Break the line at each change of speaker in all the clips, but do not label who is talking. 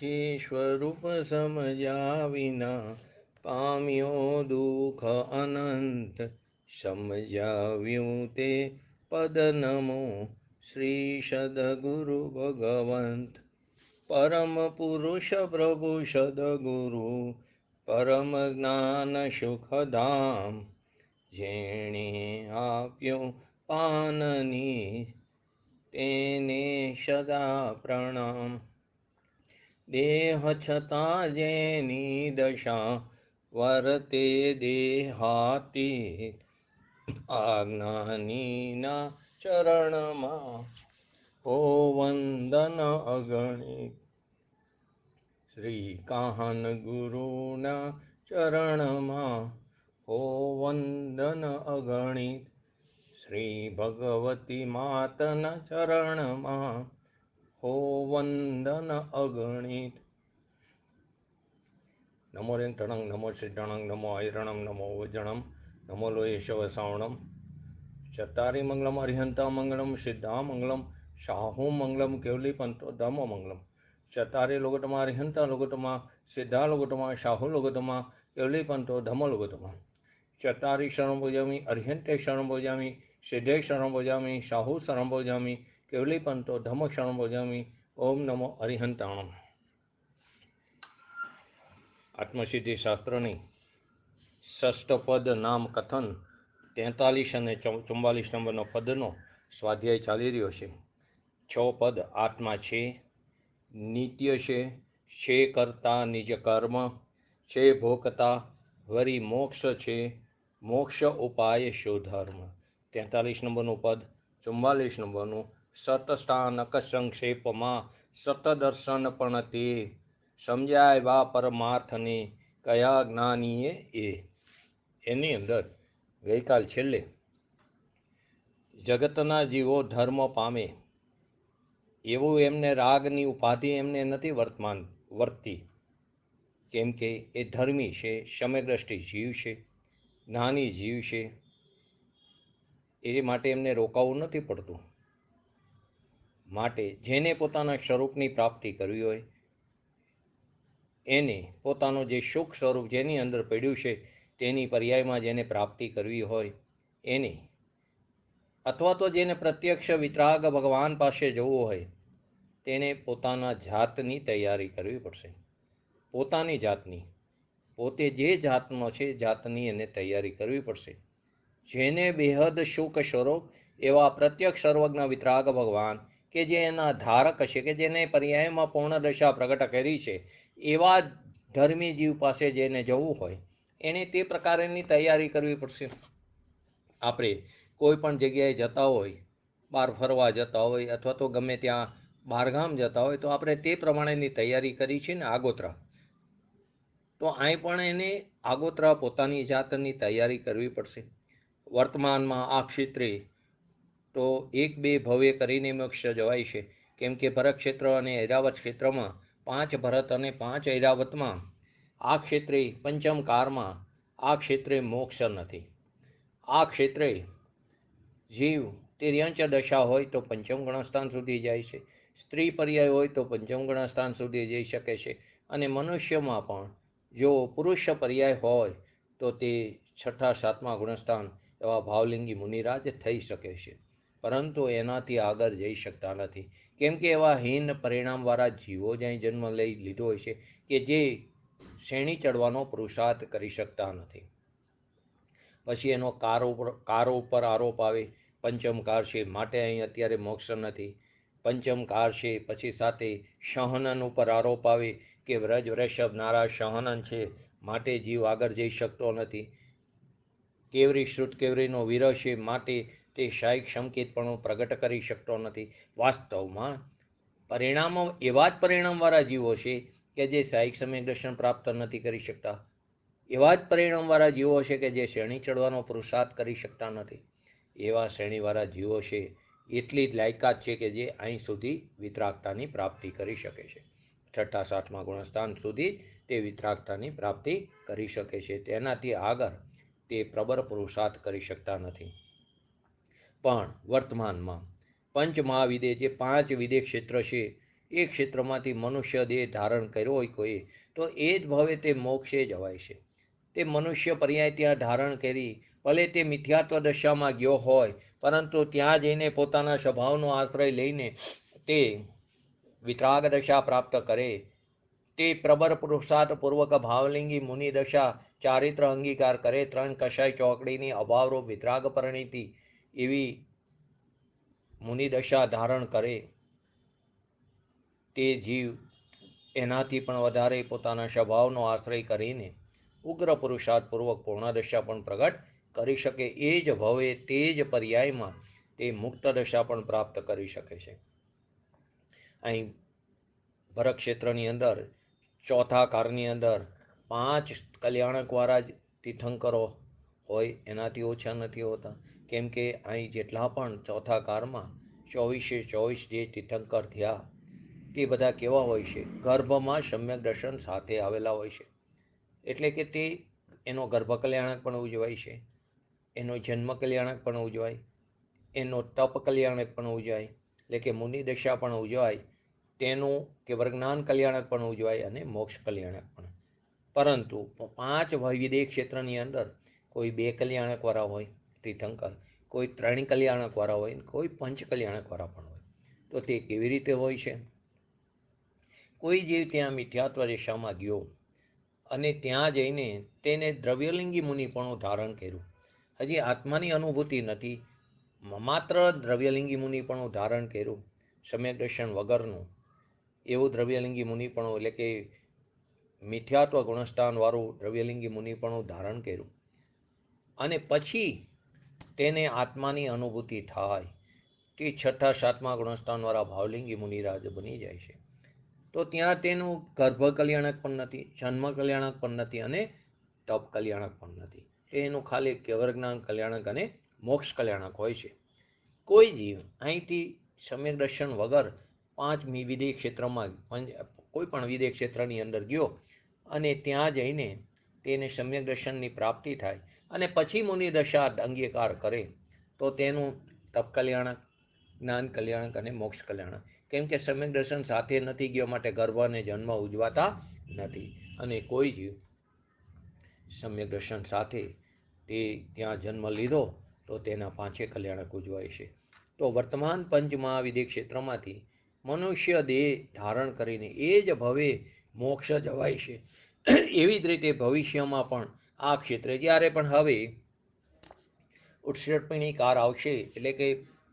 જે સ્વરૂપ સમજ્યા વિના પામ્યો દુઃખ અનંત, સમજાવ્યું તે પદ નમો શ્રી સદગુરુ ભગવંત. પરમ પુરુષ પ્રભુ સદગુરુ, પરમ જ્ઞાન સુખધામ, જેણે આપ્યો પાનની તેને સદા પ્રણામ. દેહ છતાં જેની દશા વર્તે દેહાતી, આજ્ઞાનીના ચરણમાં હો વંદન અગણિત. શ્રી કાહન ગુરુના ચરણમાં હો વંદન અગણિત. શ્રી ભગવતી માતના ચરણમાં હો વંદન અગણિત. નમો રેંગટણંગ નમો સિદ્ધણંગ નમો હૈરણંગ નમો વજણમ નમો લોહી શવસાવણમ. ચતારી મંગલમ અરિહંતા મંગલમ સિદ્ધા મંગલમ શાહુ મંગલમ કેવલી પંતો ધમો મંગલમ. ચતારી લોગટમાં અરિહંતા લોગટમાં સિદ્ધા લોગટમાં શાહુ લોગટમાં કેવલી પંતો ધમો લોગટમાં. ચતારી શરણ ભોજામી અરિહંતે શરણ ભોજામી સિદ્ધે શરણ ભોજામી શાહુ શરણ ભોજામી કેવલી પંતો ધમો શરણ ભોજામી. ઓમ નમો અરિહંતાણમ. આત્મસિદ્ધિ શાસ્ત્રની ષષ્ઠ પદ નામ કથન 43 અને 44 નંબરનો પદનો સ્વાધ્યાય ચાલી રહ્યો છે. 6 પદ આત્મા છે, નિત્ય છે કરતા નિજ કર્મ, છે ભોગતા વરી મોક્ષ છે, મોક્ષ ઉપાય શોધર્મ. 43 નંબરનું પદ 44 નંબરનું. સતસ્થાનક સંક્ષેપમાં સત દર્શન પણ તે, સમજાવ્યા પરમાર્થને કયા જ્ઞાનીએ એ. એની અંદર ગઈકાલ છેલ્લે જગતના જીવો ધર્મ પામે એવું એમને રાગની ઉપાધિ એમને નથી વર્તી, કેમ કે એ ધર્મી છે, સમયદ્રષ્ટિ જીવ છે, જ્ઞાની જીવ છે, એ માટે એમને રોકાવું નથી પડતું. માટે જેને પોતાના સ્વરૂપની પ્રાપ્તિ કરવી હોય એને પોતાનું જે સુખ સ્વરૂપ જેની અંદર પડ્યું છે તેની પર્યાયમાં જેને પ્રાપ્તિ કરવી હોય એને, અથવા તો જેને પ્રત્યક્ષ વિતરાગ ભગવાન પાસે જવું હોય તેને પોતાના જાતની તૈયારી કરવી પડશે. પોતાની જાતની, પોતે જે જાતનો છે જાતની એને તૈયારી કરવી પડશે. જેને બેહદ સુખ સ્વરૂપ એવા પ્રત્યક્ષ સર્વજ્ઞ વિતરાગ ભગવાન કે જે એના ધારક છે, કે જેને પર્યાયમાં પૂર્ણ દશા પ્રગટ કરી છે, એવા ધર્મી જીવ પાસે જેને જવું હોય એને તે પ્રકારની તૈયારી કરવી પડશે. આપણે કોઈ પણ જગ્યાએ જતા હોય, બહાર ફરવા જતા હોય અથવા તો ગમે ત્યાં બહારગામ જતા હોય તો આપણે તે પ્રમાણેની તૈયારી કરી છે ને આગોતરા. તો અહીં પણ એને આગોતરા પોતાની જાતની તૈયારી કરવી પડશે. વર્તમાનમાં આ ક્ષેત્રે તો 1-2 ભવ્ય કરીને મોક્ષ જવાય છે, કેમ કે ભરત ક્ષેત્ર અને ઐરાવત ક્ષેત્રમાં 5 ભરત અને 5 ઐરાવતમાં આ ક્ષેત્રે પંચમ કારમાં આ ક્ષેત્રે મોક્ષ નથી. આ ક્ષેત્રે જીવ તિર્યંચ દશા હોય તો પંચમ ગણસ્થાન સુધી જાય છે, સ્ત્રી પર્યાય હોય તો પંચમ ગણસ્થાન સુધી જઈ શકે છે, અને મનુષ્યમાં પણ જો પુરુષ પર્યાય હોય તો તે 6ઠા-7મા ગુણસ્થાન એવા ભાવલિંગી મુનિરાજ થઈ શકે છે, પરંતુ એનાથી આગળ જઈ શકતા નથી. કેમ કે એવા હીન પરિણામવાળા જીવો જ અહીં જન્મ લઈ લીધો હોય છે કે જે શ્રેણી ચડવાનો પુરુષાર્થ કરી શકતા નથી. પછી એનો કારો ઉપર આરોપ આવે, પંચમકાર છે માટે અહીં અત્યારે મોક્ષ નથી. પંચમકાર છે પછી સાથે સહનન ઉપર આરોપ આવે કે વ્રજ વૃષભ નારા સહનન છે માટે જીવ આગળ જઈ શકતો નથી. કેવરી શ્રુત કેવરીનો વિરહ છે માટે તે શાયિક સંકેતપણું પ્રગટ કરી શકતો નથી. વાસ્તવમાં પરિણામો એવા જ પરિણામવાળા જીવો છે કે જે શાયિક સમય દર્શન પ્રાપ્ત નથી કરી શકતા. એવા જ પરિણામવાળા જીવો છે કે જે શ્રેણી ચડવાનો પુરુષાર્થ કરી શકતા નથી. એવા શ્રેણીવાળા જીવો છે એટલી જ લાયકાત છે કે જે અહીં સુધી વિતરાગતાની પ્રાપ્તિ કરી શકે છે. 6ઠા-7મા ગુણસ્થાન સુધી તે વિતરાગતાની પ્રાપ્તિ કરી શકે છે. તેનાથી આગળ તે પ્રબળ પુરુષાર્થ કરી શકતા નથી. પણ વર્તમાનમાં પંચ મહાવિદે જે 5 વિદેહ ક્ષેત્ર છે એ ક્ષેત્રમાંથી મનુષ્ય દેહ ધારણ કર્યો હોય કોઈ, તો એ જ ભવે તે મોક્ષે જવાય છે. તે મનુષ્ય પર્યાય ત્યાં ધારણ કરી, ભલે તે મિથ્યાત્વ દશામાં ગયો હોય, પરંતુ ત્યાં જઈને પોતાના સ્વભાવનો આશ્રય લઈને તે વિતરાગ દશા પ્રાપ્ત કરે. તે પ્રબર પુરુષાર્થ પૂર્વક ભાવલિંગી મુનિ દશા ચારિત્ર અંગીકાર કરે, 3 કષાય ચોકડીની અભાવરૂપ વિતરાગ પરિણીતિ એવી મુનિ દશા ધારણ કરે. તે જીવ એનાથી પણ વધારે પોતાના સ્વભાવનો આશ્રય કરીને ઉગ્ર પુરુષાર્થ પૂર્વક પૂર્ણ દશા પણ પ્રગટ કરી શકે. એ જ ભવે તે જ પર્યાયમાં તે મુક્ત દશા પણ પ્રાપ્ત કરી શકે છે. અહીં ભરત ક્ષેત્રની અંદર ચોથા કારની અંદર 5 કલ્યાણકવાળા જ તીર્થંકરો હોય, એનાથી ઓછા નથી હોતા. કેમ કે અહીં જેટલા પણ ચોથા કારમાં 24 જે તીર્થંકર થયા તે બધા કેવા હોય છે? ગર્ભમાં સમ્યક દર્શન સાથે આવેલા હોય છે. એટલે કે તે એનો ગર્ભ કલ્યાણક પણ ઉજવાય છે, એનો જન્મ કલ્યાણક પણ ઉજવાય, એનો તપ કલ્યાણક પણ ઉજવાય, એટલે કે મુનિ દશા પણ ઉજવાય, તેનું કે વર્જ્ઞાન કલ્યાણક પણ ઉજવાય અને મોક્ષ કલ્યાણક પણ. પરંતુ 5 વિદેહ ક્ષેત્રની અંદર કોઈ 2 કલ્યાણકવાળા હોય તીર્થંકર, કોઈ 3 કલ્યાણકવાળા હોય, કોઈ 5 કલ્યાણકવાળા પણ હોય. તો તે કેવી રીતે હોય છે? કોઈ જીવ ત્યાં મિથ્યાત્વ દિશામાં ગયો અને ત્યાં જઈને તેને દ્રવ્યલિંગી મુનિપણું ધારણ કર્યું. હજી આત્માની અનુભૂતિ નથી, માત્ર દ્રવ્યલિંગી મુનિપણું ધારણ કર્યું, સમ્યક દર્શન વગરનું એવું દ્રવ્યલિંગી મુનિપણું, એટલે કે મિથ્યાત્વ ગુણસ્થાન વાળું દ્રવ્યલિંગી મુનિપણું ધારણ કર્યું. અને પછી તેને આત્માની અનુભૂતિ થાય, તે 6, 7મા ગુણસ્થાન વાળા ભાવલિંગી મુનિરાજ બની જાય છે. તો ત્યાં તેનું ગર્ભ કલ્યાણક પણ નથી, જન્મ કલ્યાણક પણ નથી અને તપ કલ્યાણક પણ નથી. એનું ખાલી કેવળ જ્ઞાન કલ્યાણક અને મોક્ષ કલ્યાણક હોય છે. કોઈ જીવ અહીંથી સમ્યક દર્શન વગર 5 વિદેહ ક્ષેત્રમાં કોઈ પણ વિદેહ ક્ષેત્રની અંદર ગયો અને ત્યાં જઈને તેને સમ્યક દર્શનની પ્રાપ્તિ થાય અને પછી મુનિ દશા અંગીકાર કરે, તો તેનું તપ કલ્યાણક, જ્ઞાન કલ્યાણક અને મોક્ષ કલ્યાણક. કેમ કે સમ્યક દર્શન સાથે નથી ગયો, માટે ગર્ભ અને જન્મ ઉજવાતા નથી. અને કોઈ જીવ સમ્યક દર્શન સાથે તે ત્યાં જન્મ લીધો તો તેના 5 કલ્યાણક ઉજવાય છે. તો વર્તમાન પંચમહાવિદેહ ક્ષેત્રમાંથી મનુષ્ય દેહ ધારણ કરીને એ જ ભવે મોક્ષ જવાય છે. એવી જ રીતે ભવિષ્યમાં પણ આ ક્ષેત્રે જ્યારે પણ હવે ઉત્સર્પિણી કાર આવશે, એટલે કે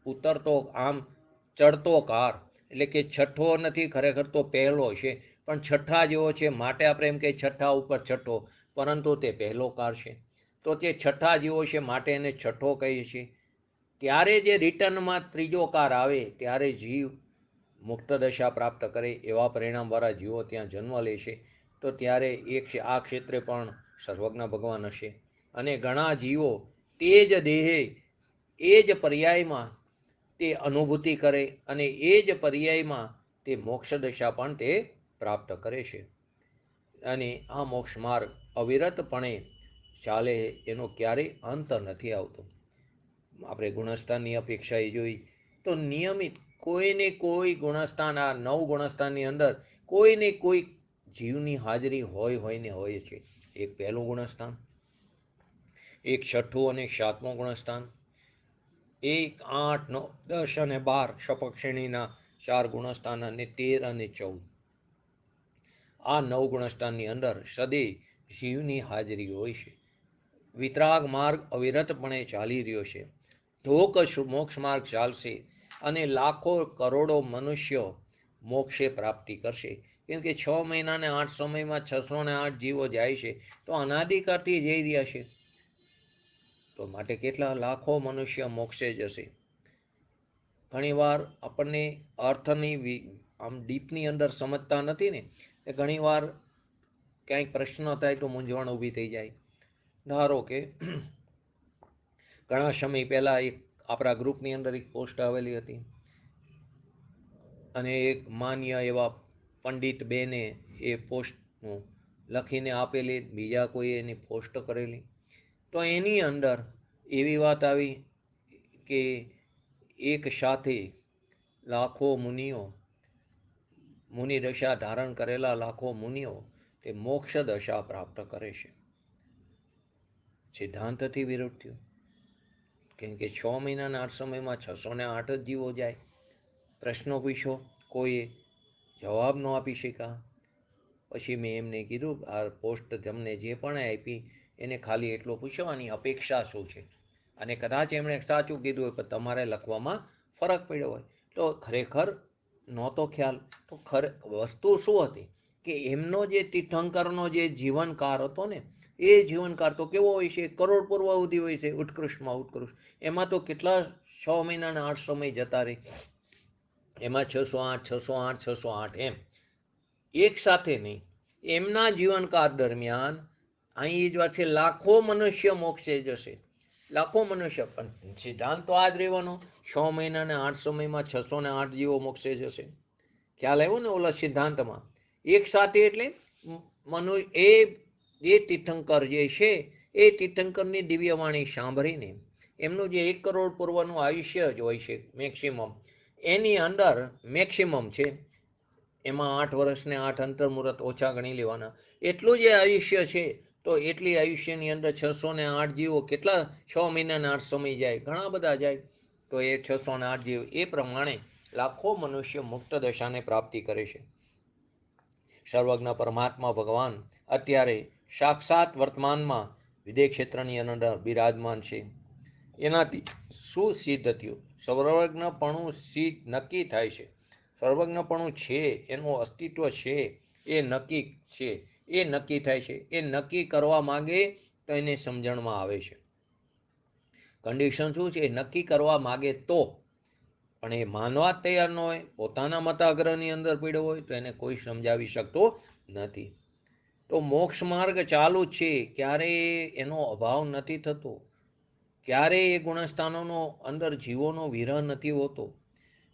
ઉતરતો આમ ચડતો કાર, એટલે કે છઠ્ઠો નથી, ખરેખર તો પહેલો છે, પણ છઠ્ઠા જેવો છે, માટે આપણે એમ કે છઠ્ઠા ઉપર છઠ્ઠો, પરંતુ તે પહેલો કાર છે. તો તે છઠ્ઠા જેવો છે માટે એને છઠ્ઠો કહીએ છીએ. ત્યારે જે રિટર્નમાં ત્રીજો કાર આવે ત્યારે જીવ મુક્ત દશા પ્રાપ્ત કરે એવા પરિણામવાળા જીવો ત્યાં જન્મ લે છે. તો ત્યારે આ ક્ષેત્રે પણ સર્વજ્ઞ ભગવાન હશે અને ઘણા જીવો તે જ દેહે એ જ પર્યાયમાં તે અનુભૂતિ કરે અને એ જ પર્યાયમાં તે મોક્ષ દશા પણ તે પ્રાપ્ત કરે છે. અને આ મોક્ષ માર્ગ અવિરતપણે ચાલે, એનો ક્યારેય અંત નથી આવતો. આપણે ગુણસ્થાનની અપેક્ષા એ જોઈ તો નિયમિત કોઈને કોઈ ગુણસ્થાન, આ 9 ગુણસ્થાનની અંદર કોઈને કોઈ જીવની હાજરી હોય ને હોય છે. એક પહેલું ગુણસ્થાન, એક છઠ્ઠું અને 7મું ગુણસ્થાન, 1, 8, 9, 10 અને 12 શપક શ્રેણીના 4 ગુણસ્થાન અને 13 અને 14. આ 9 ગુણસ્થાનની અંદર સદૈવ જીવની હાજરી હોય છે. વિતરાગ માર્ગ અવિરતપણે ચાલી રહ્યો છે. ઢોક મોક્ષ માર્ગ ચાલશે અને લાખો કરોડો મનુષ્યો મોક્ષે પ્રાપ્તિ કરશે. કેમ કે 6 મહિના ને 8 સમયમાં 608 જીવો જાય છે, તો અનાદિકાળથી જઈ રહ્યા છે. તો માટે કેટલા લાખો મનુષ્ય મોક્ષે જશે. ઘણીવાર આપણને અર્થની આમ ડીપની અંદર સમજતા નથી ને, ઘણીવાર ક્યાંક પ્રશ્ન થાય તો મૂંઝવણ ઊભી થઈ જાય. ધારો કે ઘણા સમય પહેલા એક આપણા ગ્રુપની અંદર એક પોસ્ટ આવેલી હતી અને એક માન્ય એવા પંડિત બેને એ પોસ્ટનું લખીને આપેલી, બીજા કોઈ એની પોસ્ટ કરેલી. તો એની અંદર એવી વાત આવી કે એક સાથે લાખો મુનિઓ મુનિ દશા ધારણ કરેલા લાખો મુનિઓ તે મોક્ષ દશા પ્રાપ્ત કરે છે. સિદ્ધાંતથી વિરુદ્ધ થયું, કેમ કે 6 મહિનાના 8 સમયમાં 608 જ જીવો જાય. પ્રશ્નો પૂછ્યો, કોઈએ જવાબ ન આપી શક્યા. પછી મેં એમને કીધું, આ પોસ્ટ તમને જે પણ આપી એને ખાલી એટલું પૂછવાની અપેક્ષા શું છે, અને કદાચ એમણે સાચું કીધું હોય પણ તમારે લખવામાં ફરક પડ્યો હોય તો ખરેખર નહોતો ખ્યાલ. તો વસ્તુ શું હતી કે એમનો જે તીર્થંકરનો જે જીવનકાળ હતો ને, એ જીવનકાળ તો કેવો હોય છે, કરોડ પૂર્વાવધિ હોય છે, ઉત્કૃષ્ટમાં ઉત્કૃષ્ટ. એમાં તો કેટલા 6 મહિનાના 8 સમય જતા રહે, એમાં 608, 608, 608 એમ એક સાથે નહીં. એમના જીવનકાળ દરમિયાન અહીં એ જ વાત છે, લાખો મનુષ્ય મોક્ષે જશે, લાખો મનુષ્ય. પણ સિદ્ધાંત તો આ જ રહેવાનો, 6 મહિનાના 8 સમયમાં 608 જીવો મોક્ષે જશે. ખ્યાલ આવ્યો ને ઓલા સિદ્ધાંતમાં? એક સાથે એટલે એ જે તીર્થંકર જે છે એ તીર્થંકરની દિવ્યવાણી સાંભળીને એમનું જે 1 કરોડ પૂર્વનું આયુષ્ય જ હોય છે મેક્સિમમ, એની અંદર મેક્સિમમ છે, એમાં 8 વર્ષ ને 8 અંતર્મુહૂર્ત ઓછા ગણી લેવાના, એટલું જે આયુષ્ય છે. તો એટલી આયુષ્યની અંદર 608 જીવો કેટલા 6 મહિનાના 8 સમય જાય? ઘણા બધા જાય. તો એ 608 જીવ એ પ્રમાણે લાખો મનુષ્ય મુક્ત દશાને પ્રાપ્તિ કરે છે. સર્વજ્ઞ પરમાત્મા ભગવાન અત્યારે સાક્ષાત વર્તમાનમાં વિદેહ ક્ષેત્રની અંદર બિરાજમાન છે. એનાથી શું સિદ્ધ થયું? સર્વજ્ઞપણું સિદ્ધ નક્કી થાય છે. સર્વજ્ઞપણું છે, એનું અસ્તિત્વ છે, એ નક્કી છે, એ નક્કી થાય છે. એ નક્કી કરવા માંગે તો એને સમજણમાં આવે છે. કન્ડિશન શું છે? નક્કી કરવા માગે તો, પણ એ માનવા તૈયાર ન હોય, પોતાના મતાગ્રહની અંદર પડ્યો હોય તો એને કોઈ સમજાવી શકતો નથી. તો મોક્ષ માર્ગ ચાલુ છે, ક્યારેય એનો અભાવ નથી થતો, ક્યારેય એ ગુણસ્થાનોનો અંદર જીવોનો વિરહ નથી હોતો.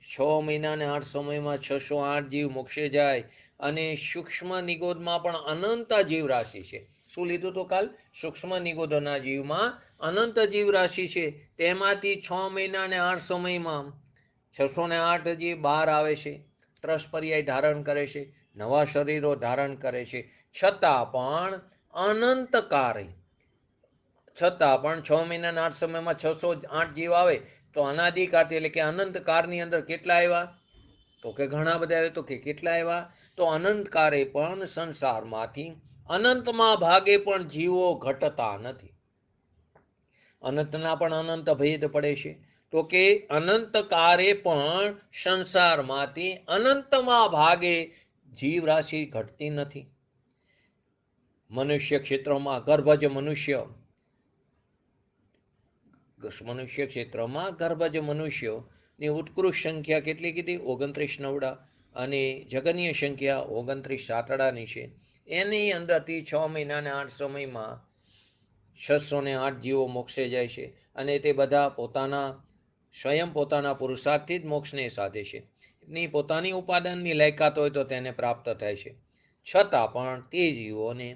6 મહિનાને 8 સમયમાં 608 જીવ મોક્ષે જાય, અને સૂક્ષ્મ નિગોદમાં પણ અનંત જીવ રાશિ છે. શું લીધું તો કાલ? સૂક્ષ્મ નિગોદના જીવમાં અનંત જીવ રાશિ છે. તેમાંથી 6 મહિના ને 8 સમયમાં 608 જીવ બહાર આવે છે, ત્રસ પર્યાય ધારણ કરે છે, નવા શરીરો ધારણ કરે છે. છતાં પણ અનંતકાળે, છતાં પણ 6 મહિનાના 8 સમયમાં 608 જીવ આવે તો અનાદિકાળથી, એટલે કે અનંતકાળની અંદર કેટલા આવ્યા? તો કે ઘણા બધા આવ્યા. તો કે કેટલા આવ્યા? તો અનંતકાળે પણ સંસારમાંથી અનંતમાં ભાગે પણ જીવો ઘટતા નથી. અનંતના પણ અનંત ભેદ પડે છે. તો કે અનંતકાળે પણ સંસારમાંથી અનંતમાં ભાગે જીવ રાશિ ઘટતી નથી. મનુષ્ય ક્ષેત્રમાં ગર્ભજ મનુષ્ય ક્ષેત્રમાં ગર્ભજ મનુષ્યોની ઉત્કૃષ્ટ સંખ્યા કેટલી કીધી? 29 નવડા, અને જગનીય સંખ્યા 29 સાતડાની છે. એની અંદરથી 6 મહિનાને 8 સમયમાં 608 જીવો મોક્ષે જાય છે, અને તે બધા સ્વયં પોતાના પુરુષાર્થથી જ મોક્ષને સાધે છે. એની પોતાની ઉપાદાનની લાયકાત હોય તો તેને પ્રાપ્ત થાય છે. છતાં પણ તે જીવોને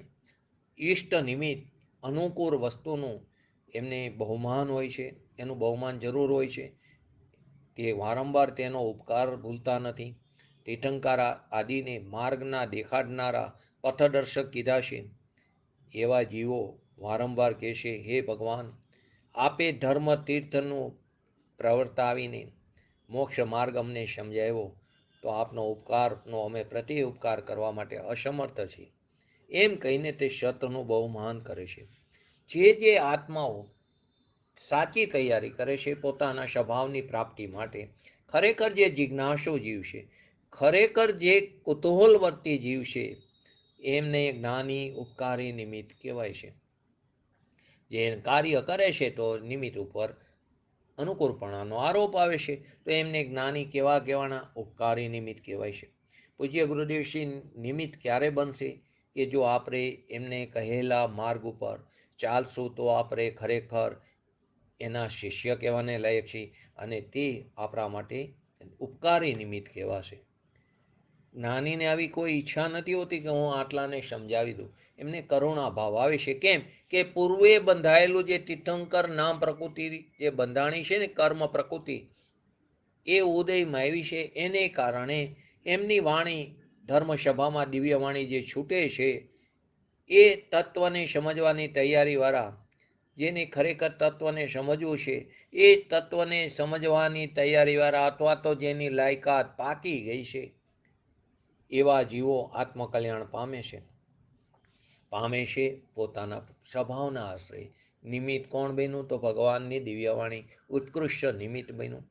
ઈષ્ટ નિમિત્ત અનુકૂળ વસ્તુનું એમને બહુમાન હોય છે, એનું બહુમાન જરૂર હોય છે. તે વારંવાર તેનો ઉપકાર ભૂલતા નથી. તીર્થંકર આદિને માર્ગના દેખાડનારા પથદર્શક કીધા છે. એવા જીવો વારંવાર કહેશે, હે ભગવાન, આપે ધર્મ તીર્થનું પ્રવર્તાવીને મોક્ષ માર્ગ અમને સમજાવ્યો, તો આપનો ઉપકારનો અમે પ્રતિ ઉપકાર કરવા માટે અસમર્થ છીએ. એમ કહીને તે સતનું બહુમાન કરે છે. જે આત્માઓ સાચી તૈયારી કરે છે પોતાના સ્વભાવની પ્રાપ્તિ માટે, ખરેખર જે જિજ્ઞાસુ જીવ છે, ખરેખર જે કુતૂહલવર્તી જીવ છે, એમને જ્ઞાની ઉપકારી નિમિત્ત કહેવાય છે. જે કાર્ય કરે છે તો નિમિત્ત ઉપર અનુકૂળપણાનો આરોપ આવે છે, તો એમને જ્ઞાની કેવા કહેવાના? ઉપકારી નિમિત્ત કહેવાય છે. પૂજ્ય ગુરુદેવશ્રી નિમિત્ત ક્યારે બનશે? કે જો આપણે એમને કહેલા માર્ગ ઉપર ચાલશું તો આપણે ખરેખર એના શિષ્ય કહેવાને લાયક છીએ, અને તે આપણા માટે ઉપકારી નિમિત્ત કહેવાશે. જ્ઞાનીને આવી કોઈ ઈચ્છા નથી હોતી કે હું આટલાને સમજાવી દઉં. એમને કરુણા ભાવ આવે છે. કેમ કે પૂર્વે બંધાયેલું જે તીર્થંકર નામ પ્રકૃતિ જે બંધાણી છે ને, કર્મ પ્રકૃતિ, એ ઉદયમાં આવી છે. એને કારણે એમની વાણી ધર્મસભામાં દિવ્યવાણી જે છૂટે છે એ તત્વને સમજવાની તૈયારીવાળા, જેને ખરેખર તત્વને સમજવું છે એ તત્વને સમજવાની તૈયારીવાળા અથવા તો જેની લાયકાત પાકી ગઈ છે એવા જીવો આત્મકલ્યાણ પામે છે પોતાના સ્વભાવના આશ્રય. નિમિત્ત કોણ બન્યું? તો ભગવાનની દિવ્યવાણી ઉત્કૃષ્ટ નિમિત્ત બન્યું.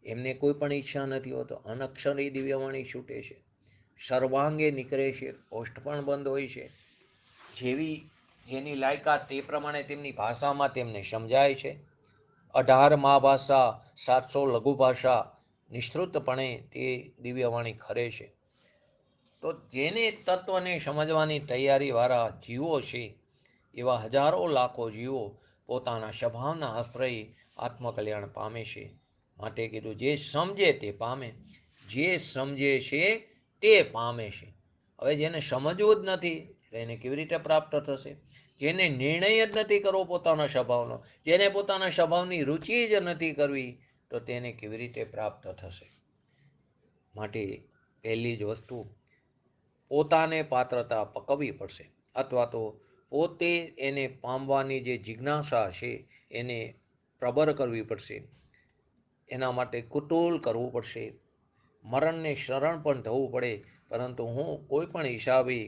એમને કોઈ પણ ઈચ્છા નથી હોતો, અનક્ષરી દિવ્યવાણી છૂટે છે, સર્વાંગે નીકળે છે, પોસ્ટ પણ બંધ હોય છે. જેની લાયકાત તે પ્રમાણે તેમની ભાષામાં તેમને સમજાય છે. 18 મહાભાષા, 700 લઘુ ભાષા નિશ્રુતપણે તે દિવ્યવાણી ખરે છે. તો જેને તત્વને સમજવાની તૈયારીવાળા જીવો છે એવા હજારો લાખો જીવો પોતાના સ્વભાવના આશ્રય આત્મકલ્યાણ પામે છે. માટે કીધું જે સમજે તે પામે, જે સમજે છે તે પામે છે. હવે જેને સમજવું જ નથી એને કેવી રીતે પ્રાપ્ત થશે? જેને નિર્ણય જ નથી કરવો પોતાના સ્વભાવનો, જેને પોતાના સ્વભાવની રુચિ જ નથી કરવી, તો તેને કેવી રીતે પ્રાપ્ત થશે? માટે પહેલી જ વસ્તુ પોતાને પાત્રતા પકવવી પડશે, અથવા તો પોતે એને પામવાની જે જિજ્ઞાસા છે એને પ્રબળ કરવી પડશે. એના માટે કુતૂહલ કરવું પડશે, મરણને શરણ પણ થવું પડે. પરંતુ હું કોઈ પણ હિસાબે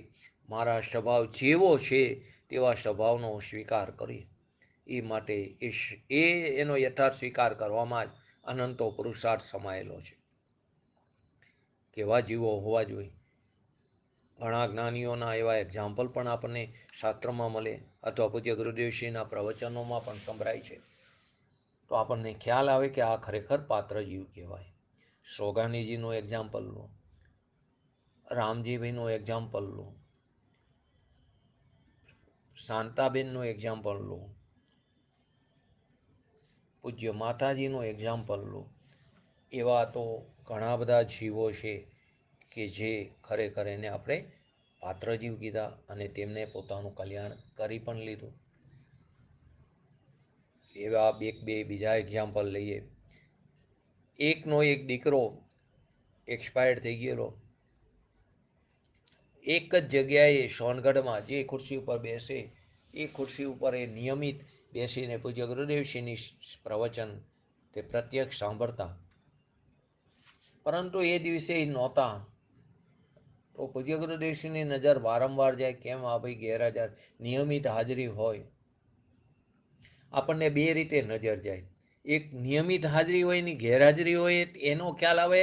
મારા સ્વભાવ જેવો છે તેવા સ્વભાવનો સ્વીકાર કરી, એ માટે એનો યથાર્થ સ્વીકાર કરવામાં જ અનંતો પુરુષાર્થ સમાયેલો છે. કેવા જીવો હોવા જોઈએ? ઘણા જ્ઞાનીઓના એવા એક્ઝામ્પલ પણ આપણને શાસ્ત્રમાં મળે અથવા પૂજ્ય ગુરુદેવશ્રીના પ્રવચનોમાં પણ સંભળાય છે. તો આપણને ખ્યાલ આવે કે આ ખરેખર પાત્ર જીવ કહેવાય. સોગાનીજીનું એક્ઝામ્પલ લો, રામજીભાઈનું એક્ઝામ્પલ લો, શાંતાબેનનું એક્ઝામ્પલ લો, પૂજ્ય માતાજીનું એક્ઝામ્પલ લો. એવા તો ઘણા બધા જીવો છે કે જે ખરેખર એને આપણે પાત્ર જીવ કીધા અને તેમને પોતાનું કલ્યાણ કરી પણ લીધું. એવા બે બીજા એક્ઝામ્પલ લઈએ. એકનો એક દીકરો એક્સપાયર્ડ થઈ ગયેલો. એક જ જગ્યાએ સોનગઢમાં જે ખુરશી ઉપર બેસે એ ખુરશી ઉપર એ નિયમિત બેસીને પૂજ્ય ગુરુદેવશ્રીની પ્રવચન તે પ્રત્યક્ષ સાંભળતા. પરંતુ એ દિવસે નહોતા. તો પૂજ્ય ગુરુદેવશ્રીની નજર વારંવાર જાય, કેમ આ ભાઈ ગેરહાજર? નિયમિત હાજરી હોય. આપણને બે રીતે નજર જાય. એક નિયમિત હાજરી હોય ની ગેરહાજરી હોય એનો ખ્યાલ આવે,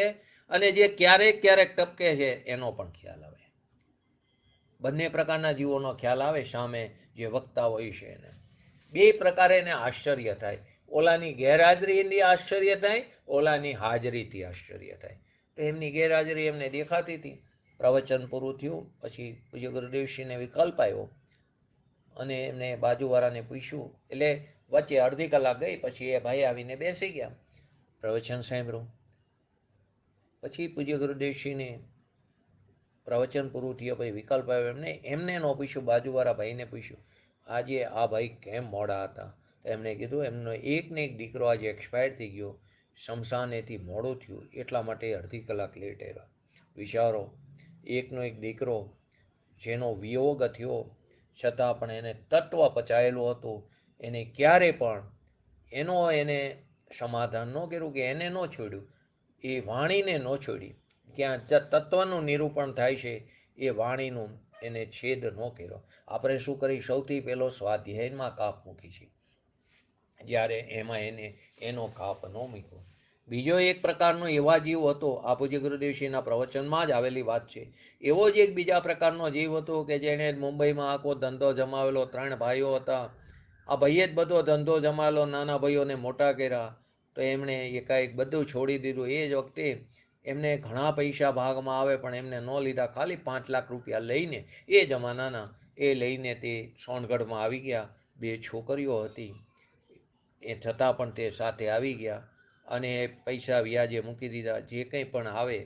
અને જે ક્યારેક ક્યારેક ટપકે છે એનો પણ ખ્યાલ આવે. બંને પ્રકારના જીવોનો ખ્યાલ આવે સામે જે વક્તા હોય છે એને. બે પ્રકારે એને આશ્ચર્ય થાય. ઓલાની ગેરહાજરીથી આશ્ચર્ય થાય, ઓલાની હાજરીથી આશ્ચર્ય થાય. તો એમની ગેરહાજરી એમને દેખાતી હતી. પ્રવચન પૂરું થયું પછી પૂજ્ય ગુરુદેવશ્રીને વિકલ્પ આવ્યો અને એમને બાજુવાળાને પૂછ્યું. એટલે વચ્ચે અડધી કલાક ગઈ, પછી એ ભાઈ આવીને બેસી ગયા, પ્રવચન સાંભળ્યું. પછી પૂજ્ય ગુરુદેવશ્રીને પ્રવચન પૂરું થયું, પછી વિકલ્પ આવ્યો. એમને ન પૂછ્યું, બાજુવાળા ભાઈને પૂછ્યું, આજે આ ભાઈ કેમ મોડા હતા? એમણે કીધું એમનો એક ને એક દીકરો આજે એક્સપાયર થઈ ગયો, શમશાનેથી મોડું થયું એટલા માટે અડધી કલાક લેટ આવ્યા. વિચારો, એકનો એક દીકરો જેનો વિયોગ થયો છતાં પણ એને તત્વ પચાયેલું હતું, એને ક્યારે પણ એને સમાધાન ન કર્યું કે એને ન છોડ્યું, એ વાણીને ન છોડી. ક્યાં તત્વનું નિરૂપણ થાય છે એ વાણીનું એને છેદ ન કર્યો. આપણે શું કરી? સૌથી પહેલો સ્વાધ્યાયમાં કાપ મૂકી છે, જ્યારે એમાં એનો કાપ ન મૂક્યો. બીજો એક પ્રકારનો એવા જીવ હતો, આ પૂજ્ય ગુરુદેવશ્રીના પ્રવચનમાં જ આવેલી વાત છે. એવો જ એક બીજા પ્રકારનો જીવ હતો કે જેણે મુંબઈમાં આખો ધંધો જમાવેલો. 3 ભાઈઓ હતા. આ ભાઈએ જ બધો ધંધો જમાવેલો, નાના ભાઈઓને મોટા કર્યા. તો એમણે એકાએક બધું છોડી દીધું. એ જ વખતે એમને ઘણા પૈસા ભાગમાં આવે પણ એમને ન લીધા. ખાલી 5 લાખ રૂપિયા લઈને, એ જમાનાના, એ લઈને તે સોનગઢમાં આવી ગયા. 2 છોકરીઓ હતી એ છતાં પણ તે સાથે આવી ગયા અને પૈસા વ્યાજે મૂકી દીધા. જે કંઈ પણ આવે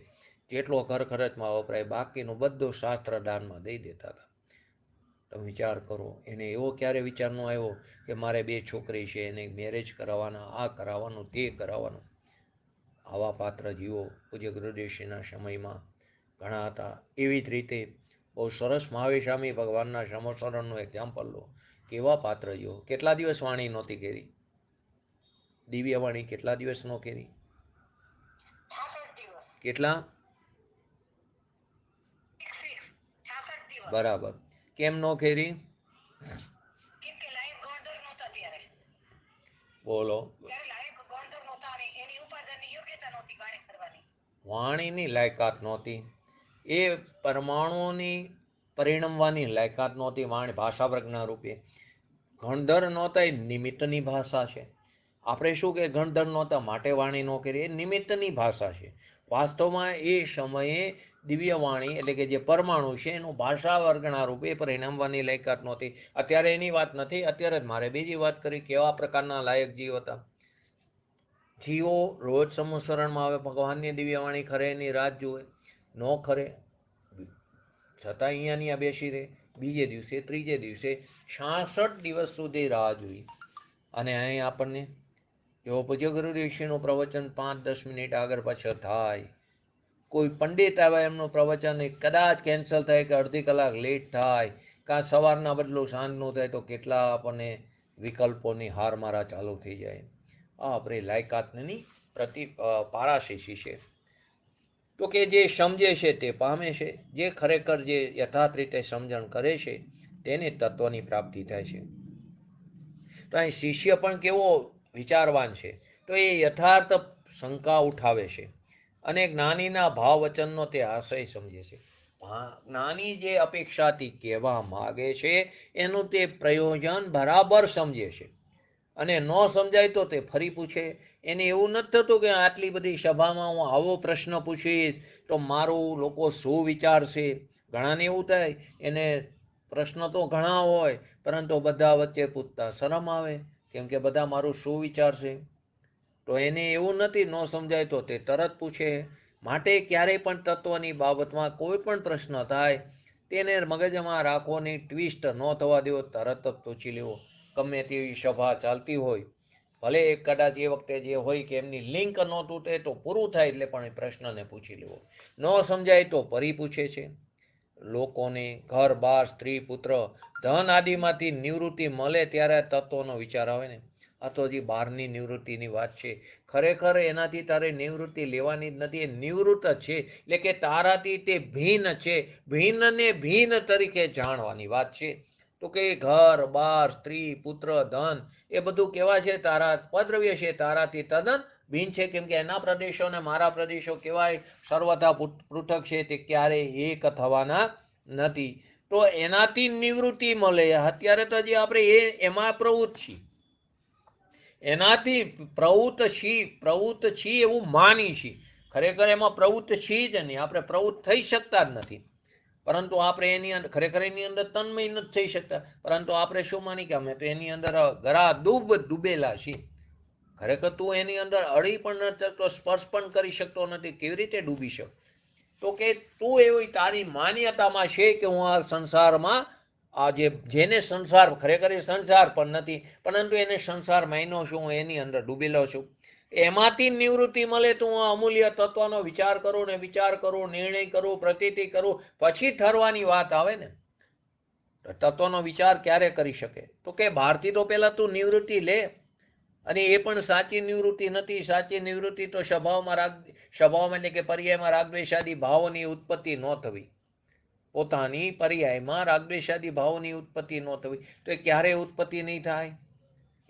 જેટલો ઘર ખર્ચમાં વપરાય બાકીનું બધું શાસ્ત્રદાનમાં દઈ દેતા હતા. તો વિચાર કરો, એને એવો ક્યારે વિચાર ન આવ્યો કે મારે 2 છોકરી છે, એને મેરેજ કરાવવાના, આ કરાવવાનું, તે કરાવવાનું. આવા પાત્ર જીવો પૂજ્ય ગુરુદેવશ્રીના સમયમાં ઘણા હતા. એવી જ રીતે બહુ સરસ મહાવીર સ્વામી ભગવાનના સમોસરણનું એક્ઝામ્પલ લો. કેવા પાત્ર જો કેટલા દિવસ વાણી નહોતી કરી, દિવ્ય વાણી કેટલા દિવસ નો કરી, કેટલા, બરાબર. કેમ નો ખેરી? બોલો. વાણીની લાયકાત નહોતી, એ પરમાણુઓની પરિણમવાની લાયકાત નહોતી. વાણી ભાષા પ્રજ્ઞા રૂપે ગણધર નહોતા, એ નિમિત્તની ભાષા છે. આપણે શું કે ગણધર નહોતા માટે વાણી નો કરી, એ નિમિત્તની ભાષા છે. વાસ્તવમાં એ સમયે દિવ્ય વાણી એટલે કે જે પરમાણુ છે એનું ભાષા વર્ગના રૂપે પરિણમવાની લાયકાત નહોતી. અત્યારે એની વાત નથી, અત્યારે મારે બીજી વાત કરી. કેવા પ્રકારના લાયક જીવ હતા. જીવો રોજ સમુસરણમાં આવે, ભગવાનની દિવ્ય વાણી ખરે એની રાત જુએ, નો ખરે છતાં અહીંયા બેસી રહે. બીજે દિવસે ત્રીજે દિવસે 66 દિવસ સુધી રાહ જોઈ. અને અહીં આપણને જો પૂજ્ય ગુરુ ઋષિનું પ્રવચન 5-10 મિનિટ આગળ પાછળ થાય, કોઈ પંડિત આવે એમનું પ્રવચન કદાચ કેન્સલ થાય કે અડધી કલાક લેટ થાય, કાં સવારના બદલું સાંજનું થાય, તો કેટલા આપણને વિકલ્પોની હારમારા ચાલુ થઈ જાય. આ આપણે લાયકાતની પારાશીશી છે. તો કે જે સમજે છે તે પામે છે, જે ખરેખર જે યથાર્થ રીતે સમજણ કરે છે તેને તત્વની પ્રાપ્તિ થાય છે. તો અહીં શિષ્ય પણ કેવો વિચારવાન છે, તો એ યથાર્થ શંકા ઉઠાવે છે અને જ્ઞાનીના ભાવ વચનનો તે આશય સમજે છે. જ્ઞાની જે અપેક્ષાથી કહેવા માગે છે એનું તે પ્રયોજન બરાબર સમજે છે. અને ન સમજાય તો તે ફરી પૂછે. એને એવું નથી થતું કે આટલી બધી સભામાં હું આવો પ્રશ્ન પૂછીશ તો મારું લોકો શું વિચારશે. ઘણાને એવું થાય, એને પ્રશ્ન તો ઘણા હોય પરંતુ બધા વચ્ચે પૂછતા શરમ આવે, કેમ કે બધા મારું શું વિચારશે. તો એને એવું નથી, ન સમજાય તો તે તરત પૂછે. માટે ક્યારેય પણ તત્વની બાબતમાં કોઈ પણ પ્રશ્ન થાય તેને મગજમાં રાખવાની, ટ્વિસ્ટ ન થવા દેવો, તરત જ પૂછી લેવો. ગમે તેવી સભા ચાલતી હોય, ભલે કદાચ એ વખતે જે હોય કે એમની લિંક ન તૂટે તો પૂરું થાય એટલે પણ એ પ્રશ્નને પૂછી લેવો. ન સમજાય તો ફરી પૂછે છે. લોકોને ઘર બાર સ્ત્રી પુત્ર ધન આદિમાંથી નિવૃત્તિ મળે ત્યારે તત્વનો વિચાર આવે ને. આ તો હજી બહારની નિવૃત્તિની વાત છે. ખરેખર એનાથી તારે નિવૃત્તિ લેવાની જ નથી, એ નિવૃત્ત છે એટલે કે તારાથી તે ભિન્ન છે. ભિન્નને ભિન્ન તરીકે જાણવાની વાત છે. તો કે ઘર બાર સ્ત્રી પુત્ર ધન એ બધું કેવા છે, તારા ઉપદ્રવ્ય છે, તારાથી તદ્દન ભિન્ન છે. કેમ કે એના પ્રદેશો ને મારા પ્રદેશો કેવાય સર્વથા પૃથક છે, તે ક્યારેય એક થવાના નથી. તો એનાથી નિવૃત્તિ મળે. અત્યારે તો જે આપણે એમાં પ્રવૃત્ત છીએ, એનાથી પ્રવૃત્ત છીએ એવું માની છીએ. ખરેખર એમાં પ્રવૃત્ત છીએ જ નહીં, આપણે પ્રવૃત્ત થઈ શકતા જ નથી. પરંતુ આપણે એની અંદર ખરેખર એની અંદર તન્મય નથી થઈ શકતા. પરંતુ આપણે શું માની કે અમે તો એની અંદર ગરા ડૂબેલા છીએ. ખરેખર તું એની અંદર અડી પણ નથી શકતો, સ્પર્શ પણ કરી શકતો નથી. કેવી રીતે ડૂબી શક? તો કે તું એવી તારી માન્યતામાં છે કે હું આ સંસારમાં આ જેને સંસાર ખરેખર એ સંસાર પણ નથી, પરંતુ એને સંસાર માન્યો છું, હું એની અંદર ડૂબેલો છું. એમાંથી નિવૃત્તિ મળે તો હું અમૂલ્ય તત્વનો વિચાર કરું ને વિચાર કરું, નિર્ણય કરું, પ્રતીતિ કરું, પછી ઠરવાની વાત આવે ને. તત્વનો વિચાર ક્યારે કરી શકે? તો કે બહારથી તો પહેલા તું નિવૃત્તિ લે. અને એ પણ સાચી નિવૃત્તિ નથી. સાચી નિવૃત્તિ તો સ્વભાવમાં એટલે કે પર્યાયમાં રાગદ્વેષાદી ભાવોની ઉત્પત્તિ ન થવી. પોતાની પર્યાયમાં રાગદ્વેષાદી ભાવોની ઉત્પત્તિ ન થવી. તો એ ક્યારે ઉત્પત્તિ નહીં થાય?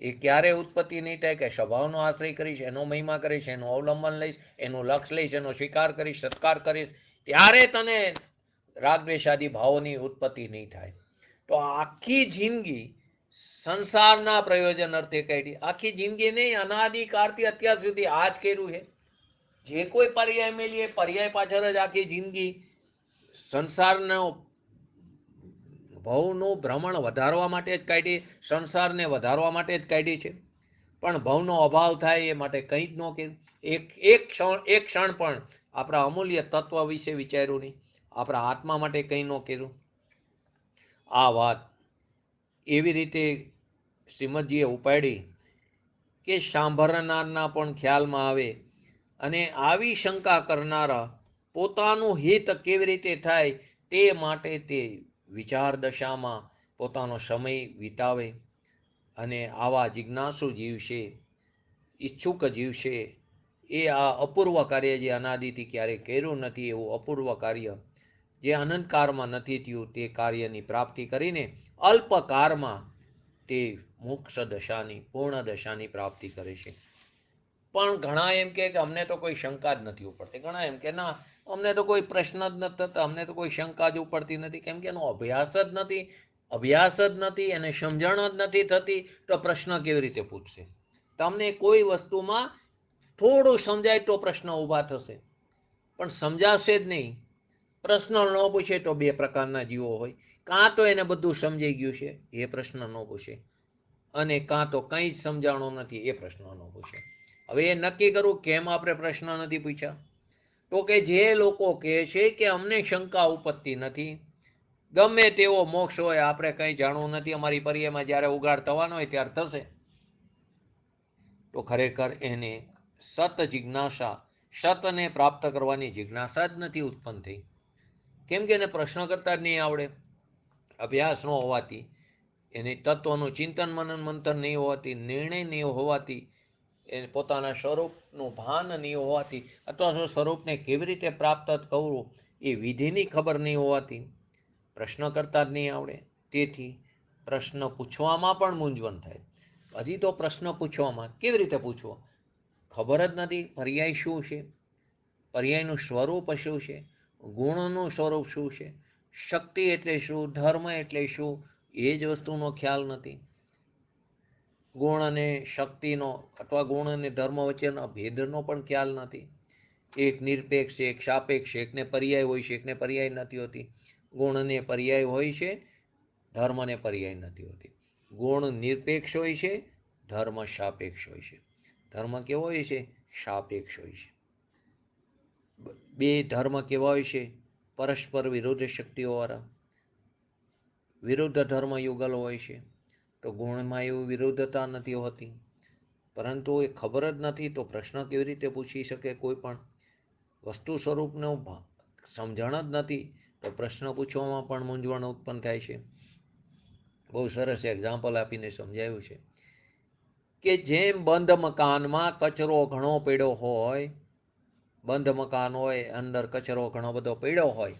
એ ક્યારે ઉત્પત્તિ નહીં થાય કે સ્વભાવનો આશ્રય કરીશ, એનો મહિમા કરીશ, એનું અવલંબન લઈશ, એનું લક્ષ લઈશ, એનો સ્વીકાર કરીશ, સત્કાર કરીશ, ત્યારે તને રાગદ્વેષાદી ભાવોની ઉત્પત્તિ નહીં થાય. તો આખી જિંદગી સંસારના પ્રયોજન અર્થે કાઢી, આખી જિંદગી નહીં, અનાદિકાળથી અત્યાર સુધી આ જ કર્યું છે. જે કોઈ પર્યાય મેળીએ પર્યાય પાછળ જ આખી જિંદગી સંસારનો ભવનું ભ્રમણ વધારવા માટે જ કાઢી, સંસારને વધારવા માટે જ કાઢી છે. પણ ભવનો અભાવ થાય એ માટે કંઈ જ ન કર્યું. એક ક્ષણ પણ આપણા અમૂલ્ય તત્વ વિશે વિચાર્યું નહીં, આપણા આત્મા માટે કંઈ ન કર્યું. આ વાત એવી રીતે શ્રીમદજીએ ઉપાડી કે સાંભળનારના પણ ખ્યાલમાં આવે અને આવી શંકા કરનારા પોતાનું હિત કેવી રીતે થાય તે માટે તે વિચાર દશામાં પોતાનો સમય વિતાવે. અને આવા જિજ્ઞાસુ જીવ છે, ઈચ્છુક જીવ છે, એ આ અપૂર્વ કાર્ય જે અનાદિથી ક્યારેય કર્યું નથી એવું અપૂર્વ કાર્ય જે અનંતકાળમાં નથી થયું તે કાર્યની પ્રાપ્તિ કરીને અલ્પકાળમાં તે મોક્ષ દશાની પૂર્ણ દશાની પ્રાપ્તિ કરે છે. પણ ઘણા એમ કે અમને તો કોઈ શંકા જ નથી ઉપડતી. ઘણા એમ કે ના, અમને તો કોઈ પ્રશ્ન જ નથી થતા, અમને તો કોઈ શંકા જ ઉપડતી નથી, કેમ કે એનો અભ્યાસ જ નથી અને સમજણ જ નથી થતી, તો પ્રશ્ન કેવી રીતે પૂછશે? તમને કોઈ વસ્તુમાં થોડું સમજાય તો પ્રશ્ન ઊભા થશે, પણ સમજાશે જ નહીં. પ્રશ્ન ન પૂછે તો બે પ્રકારના જીવો હોય, કાં તો એને બધું સમજાઈ ગયું છે એ પ્રશ્ન ન પૂછે, અને કાં તો કંઈ જ સમજાણો નથી એ પ્રશ્ન ન પૂછે. હવે એ નક્કી કરવું કેમ આપણે પ્રશ્ન નથી પૂછ્યા? તો કે જે લોકો કહે છે કે અમને શંકા ઉપજતી નથી, ગમે તેવો મોક્ષ હોય, આપણે કંઈ જાણવું નથી, અમારી પર્યાયમાં જ્યારે ઉગાડ થવાનો હોય ત્યારે થશે, તો ખરેખર એને સત જિજ્ઞાસા, સતને પ્રાપ્ત કરવાની જિજ્ઞાસા જ નથી ઉત્પન્ન થઈ. કેમ કે એને પ્રશ્ન કરતા જ નહીં આવડે. અભ્યાસ ન હોવાથી, એને તત્વનું ચિંતન મનન મંથન નહીં હોવાથી, નિર્ણય નહીં હોવાથી, એને પોતાના સ્વરૂપનું ભાન નહીં હોવાથી, અથવા તો સ્વરૂપને કેવી રીતે પ્રાપ્ત કરવું એ વિધિની ખબર નહીં હોવાથી પ્રશ્ન કરતા જ નહીં આવડે. તેથી પ્રશ્ન પૂછવામાં પણ મૂંઝવણ થાય. હજી તો પ્રશ્ન પૂછવામાં કેવી રીતે પૂછવો ખબર જ નથી. પર્યાય શું છે, પર્યાયનું સ્વરૂપ શું છે, ગુણનું સ્વરૂપ શું છે, શક્તિ એટલે શું, ધર્મ એટલે શું, એ જ વસ્તુનો ખ્યાલ નથી. ગુણ અને શક્તિનો અથવા ગુણ અને ધર્મ વચ્ચેના ભેદનો પણ ખ્યાલ નથી. એક નિરપેક્ષ છે, એક સાપેક્ષ છે, એકને પર્યાય હોય છે, એકને પર્યાય નથી હોતી. ગુણને પર્યાય હોય છે, ધર્મને પર્યાય નથી હોતી. ગુણ નિરપેક્ષ હોય છે, ધર્મ સાપેક્ષ હોય છે. ધર્મ કેવો હોય છે? સાપેક્ષ હોય છે. બે ધર્મ કેવા હોય છે? પરસ્પર વિરુદ્ધ શક્તિઓવાળા, વિરુદ્ધ ધર્મ યુગલ હોય છે. તો ગુણમાં એવું વિરુદ્ધતા નથી હોતી, પરંતુ એ ખબર જ નથી તો પ્રશ્ન કેવી રીતે પૂછી શકે? કોઈ પણ વસ્તુ સ્વરૂપનું સમજણ જ નથી તો પ્રશ્ન પૂછવામાં પણ મૂંઝવણ ઉત્પન્ન થાય છે. બહુ સરસ એક્ઝામ્પલ આપીને સમજાવ્યું છે કે જેમ બંધ મકાનમાં કચરો ઘણો પડ્યો હોય, બંધ મકાન હોય, અંદર કચરો ઘણો બધો પડ્યો હોય,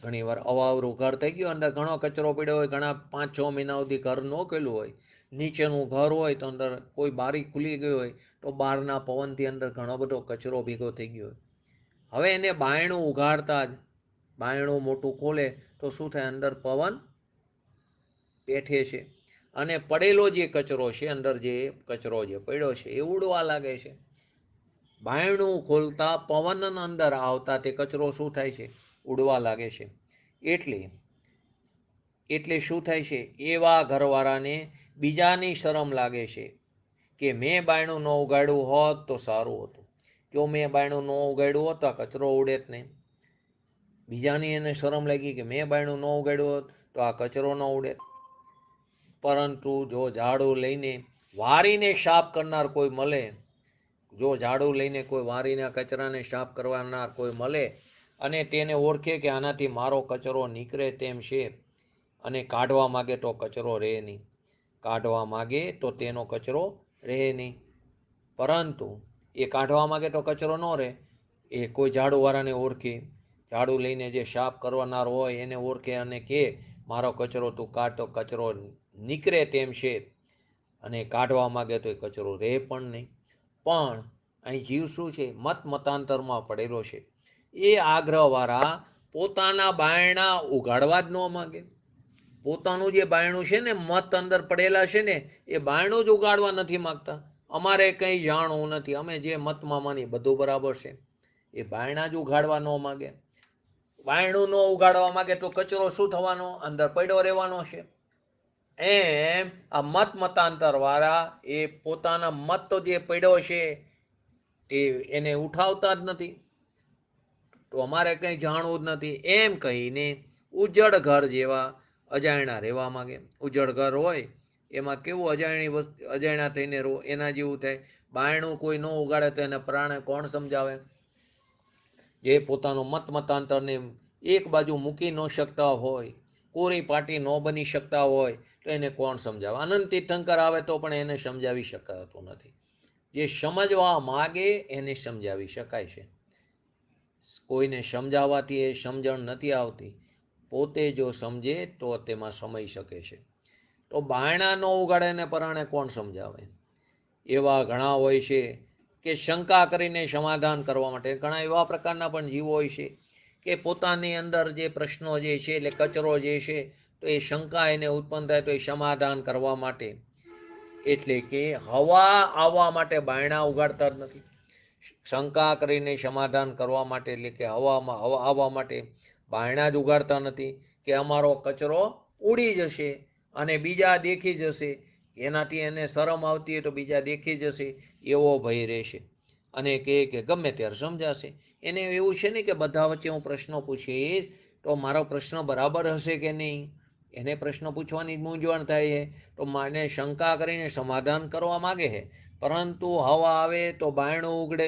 ઘણી વાર અવાવરું ઘર થઈ ગયું, અંદર ઘણો કચરો પડ્યો હોય, ઘણા 5-6 મહિના સુધી ઘર ન ખુલ્યું હોય, નીચેનું ઘર હોય તો અંદર કોઈ બારી ખુલી ગઈ હોય તો બહારના પવનથી અંદર ઘણો બધો કચરો ભેગો થઈ ગયો હોય. હવે એને બાયણું ઉઘાડતા જ, બાયણું મોટું ખોલે તો શું થાય? અંદર પવન પેઠે છે અને પડેલો જે કચરો છે, અંદર જે કચરો જે પડ્યો છે એ ઉડવા લાગે છે. બાયણું ખોલતા પવન અંદર આવતા તે કચરો શું થાય છે? ઉડવા લાગે છે. એટલે શું થાય છે? એવા ઘરવાળાને બીજાની શરમ લાગે છે કે મેં બાયણું ન ઉગાડ્યું હોત તો સારું હતું. જો મેં બાયણું ન ઉગાડ્યું હોત તો આ કચરો ઉડે જ નહીં. બીજાની એને શરમ લાગી કે મેં બાયણું ન ઉગાડ્યું હોત તો આ કચરો ન ઉડે. પરંતુ જો ઝાડુ લઈને વારીને સાફ કરનાર કોઈ મળે, જો ઝાડુ લઈને કોઈ વારીને કચરાને સાફ કરનાર કોઈ મળે અને તેને ઓળખે કે આનાથી મારો કચરો નીકળે તેમ છે અને કાઢવા માગે તો કચરો રહે નહીં, કાઢવા માગે તો તેનો કચરો રહે નહીં, પરંતુ એ કાઢવા માગે તો કચરો ન રહે, એ કોઈ ઝાડુવાળાને ઓળખે, ઝાડુ લઈને જે સાફ કરનાર હોય એને ઓળખે અને કે મારો કચરો તું કાઢ તો કચરો નીકળે તેમ છે, અને કાઢવા માગે તો એ કચરો રહે પણ નહીં. પણ અહીં જીવ શું છે? મત મતાંતરમાં પડેલો છે. એ આગ્રહવાળા પોતાના બાયણા ઉગાડવા જ ન માગે. પોતાનું જે બાયણું છે ને, મત અંદર પડેલા છે ને, એ બાયણું જ ઉગાડવા નથી માગતા. અમારે કંઈ જાણવું નથી, અમે જે મતમાં માની બધું બરાબર છે. એ બાયણા જ ઉગાડવા ન માગે. બાયણું ન ઉગાડવા માગે તો કચરો શું થવાનો? અંદર પડ્યો રહેવાનો છે. એમ આ મત મતાંતર વાળા એ પોતાના મત જે પડ્યો છે તે એને ઉઠાવતા જ નથી. તો અમારે કંઈ જાણવું જ નથી એમ કહીને ઉજ્જડ ઘર જેવા અજાણ્યા રહેવા માંગે. ઉજ્જડ ઘર હોય એમાં કેવું અજાણ્યા થઈને એના જેવું થાય. બાયણું કોઈ ન ઉગાડે તો એને પ્રાણે કોણ સમજાવે? જે પોતાનો મત મતાંતરને એક બાજુ મૂકી ન શકતા હોય, કોરી પાટી ન બની શકતા હોય, તો એને કોણ સમજાવે? અનંત તીર્થંકર આવે તો પણ એને સમજાવી શકાતું નથી. જે સમજવા માગે એને સમજાવી શકાય છે. કોઈને સમજાવવાથી એ સમજણ નથી આવતી, પોતે જો સમજે તો તેમાં સમય શકે છે. તો બાયણા ન ઉગાડે ને પરાણે કોણ સમજાવે? એવા ઘણા હોય છે કે શંકા કરીને સમાધાન કરવા માટે. ઘણા એવા પ્રકારના પણ જીવો હોય છે કે પોતાની અંદર જે પ્રશ્નો જે છે, એટલે કચરો જે છે, તો એ શંકા એને ઉત્પન્ન થાય તો એ સમાધાન કરવા માટે, એટલે કે હવા આવવા માટે બાયણા ઉગાડતા જ નથી. શંકા કરીને સમાધાન કરવા માટે, એટલે કે હવામાં હવા આવવા માટે બાયણા જ ઉગાડતા નથી કે અમારો કચરો ઉડી જશે અને બીજા દેખી જશે, એનાથી એને શરમ આવતી હોય તો બીજા દેખી જશે એવો ભય રહેશે, અને કે ગમે ત્યારે સમજાશે. એને એવું છે ને કે બધા વચ્ચે હું પ્રશ્નો પૂછીશ તો મારો પ્રશ્ન બરાબર હશે કે નહીં, એને પ્રશ્ન પૂછવાની મૂંઝવણ થાય છે. તો મને શંકા કરીને સમાધાન કરવા માગે છે, પરંતુ હવા આવે તો બાયણું ઉગડે,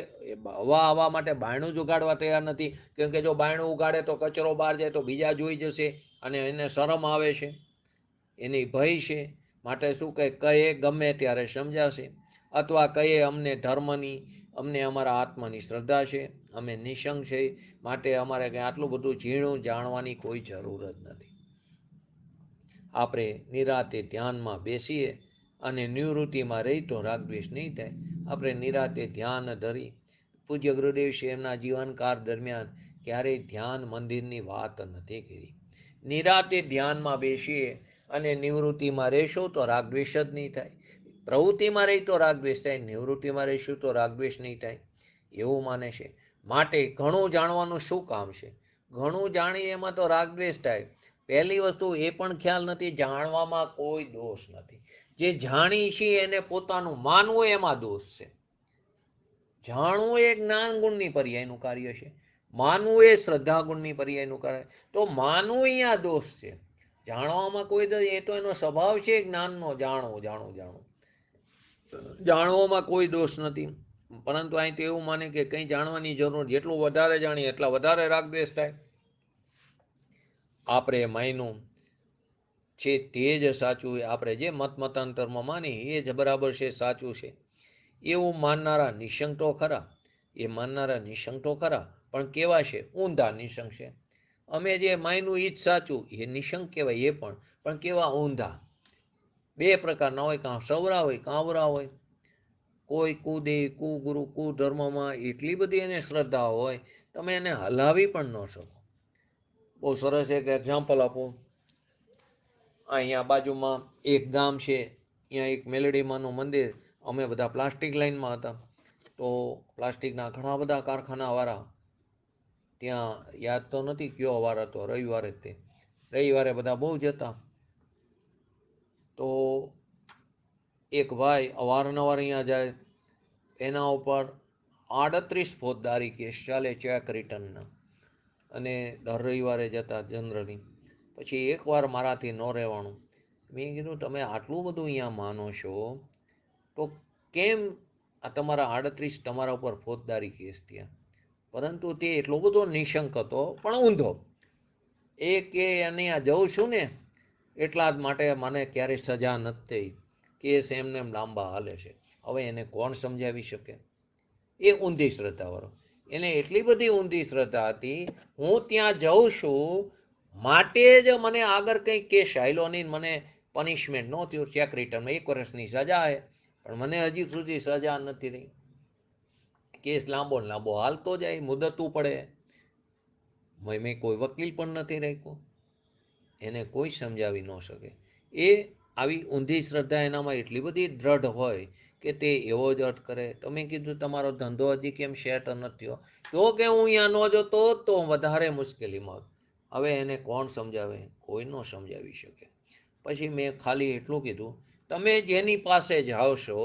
હવા આવવા માટે બાયણું જ ઉગાડવા તૈયાર નથી, કેમ કે જો બાયણું ઉગાડે તો કચરો બહાર જાય તો બીજા જોઈ જશે અને એને શરમ આવે છે, એની ભય છે. માટે શું કહે ગમે ત્યારે સમજાશે, અથવા કહે અમને ધર્મની, અમને અમારા આત્માની શ્રદ્ધા છે, અમે નિશંક છે, માટે અમારે કંઈ આટલું બધું ઝીણું જાણવાની કોઈ જરૂર જ નથી. આપણે નિરાતે ધ્યાનમાં બેસીએ અને નિવૃત્તિમાં રહી તો રાગદ્વેષ નહીં થાય. આપણે નિરાતે ધ્યાન ધરી, પૂજ્ય ગુરુદેવ શ્રી જીવનકાળ દરમિયાન ક્યારેય ધ્યાન મંદિરની વાત નથી કરી. નિરાતે ધ્યાનમાં બેસીએ અને નિવૃત્તિમાં રહેશો તો રાગદ્વેષ જ નહીં થાય. પ્રવૃત્તિમાં રહી તો રાગદ્વેષ થાય, નિવૃત્તિમાં રહીશું તો રાગદ્વેષ નહીં થાય, એવું માને છે. માટે ઘણું જાણવાનું શું કામ છે? ઘણું જાણીએ એમાં તો રાગદ્વેષ થાય. પહેલી વસ્તુ એ પણ ખ્યાલ નથી, જાણવામાં કોઈ દોષ નથી. જે જાણી છે એને પોતાનું માનવું એમાં દોષ છે. જાણવું એ જ્ઞાન ગુણની પર્યાયનું કાર્ય છે, માનવું એ શ્રદ્ધા ગુણની પર્યાયનું કાર્ય. તો માનવું અહીંયા દોષ છે. જાણવામાં કોઈ એ તો એનો સ્વભાવ છે જ્ઞાનનો, જાણવું જાણવું જાણવું, જાણવામાં કોઈ દોષ નથી. પરંતુ અહીં તો એવું માને કે કંઈ જાણવાની જરૂર, જેટલું વધારે જાણીએ એટલા વધારે રાગદ્વેષ થાય. આપણે માયનું છે તે જ સાચું, આપણે જે મત મતાંતરમાં માની એ જ બરાબર છે, સાચું છે, એવું માનનારા નિશંક તો ખરા. એ માનનારા નિશંક તો ખરા, પણ કેવા છે? ઊંધા નિશંક છે. અમે જે માયનું એ જ સાચું, એ નિશંક કહેવાય. એ પણ કેવા? ઊંધા. બે પ્રકારના હોય, કાં સવરા હોય, કાંવરા હોય. કોઈ કુદેવ, કુગુરુ, કુધર્મમાં એટલી બધી એને શ્રદ્ધા હોય, તમે એને હલાવી પણ ન શકો. બહુ સરસ એક એક્ઝામ્પલ આપો. અહીંયા બાજુમાં એક ગામ છે, અહીંયા એક મેલડીમાનું મંદિર. અમે બધા પ્લાસ્ટિક લાઈનમાં હતા, તો પ્લાસ્ટિકના ઘણા બધા કારખાનાવાળા ત્યાં, યાદ તો નથી કયો વાર હતો, રવિવારે તે રવિવારે બધા બહુ જતા. તો એક ભાઈ અવારનવાર અહીંયા જાય, એના ઉપર 38 ફોજદારી કેસ ચાલે, ચેક રિટર્નના, અને દર રવિવારે જતા જનરલી. પછી એકવાર મારાથી ન રહેવાનું, મેં કીધું તમે આટલું બધું અહીંયા માનો છો તો કેમ આ તમારા 38 તમારા ઉપર ફોજદારી કેસ થયા? પરંતુ તે એટલો બધો નિશંક હતો પણ ઊંધો. એ કે અહીંયા જઉં છું ને એટલા જ માટે મને ક્યારેય સજા નથી થઈ, કેસ એમને એમ લાંબા હાલે છે. હવે એને કોણ સમજાવી શકે? એ ઊંધી શ્રદ્ધાવાળો. એને એટલી બધી ઊંધી શ્રદ્ધા હતી, હું ત્યાં જઉં છું માટે જ મને આગળ કંઈ કેસ હાલ્યો નહીં, મને પનિશમેન્ટ ન થયું, ચેક રિટર્નમાં 1 વર્ષની સજા છે, પણ મને હજી સુધી સજા નથી થઈ. કેસ લાંબો ને લાંબો હાલતો જાય, મુદતું પડે. મેં કોઈ વકીલ પણ નથી રાખ્યો, એને કોઈ સમજાવી ન શકે. એ આવી ઊંધી શ્રદ્ધા એનામાં એટલી બધી દ્રઢ હોય કે તે એવો જ અર્થ કરે. તો મેં કીધું તમારો ધંધો હજી કેમ સેટ નથી થયો? જો કે હું અહીંયા ન જતો તો વધારે મુશ્કેલીમાં. હવે એને કોણ સમજાવે? કોઈ ન સમજાવી શકે. પછી મેં ખાલી એટલું કીધું, તમે જેની પાસે જાઓ છો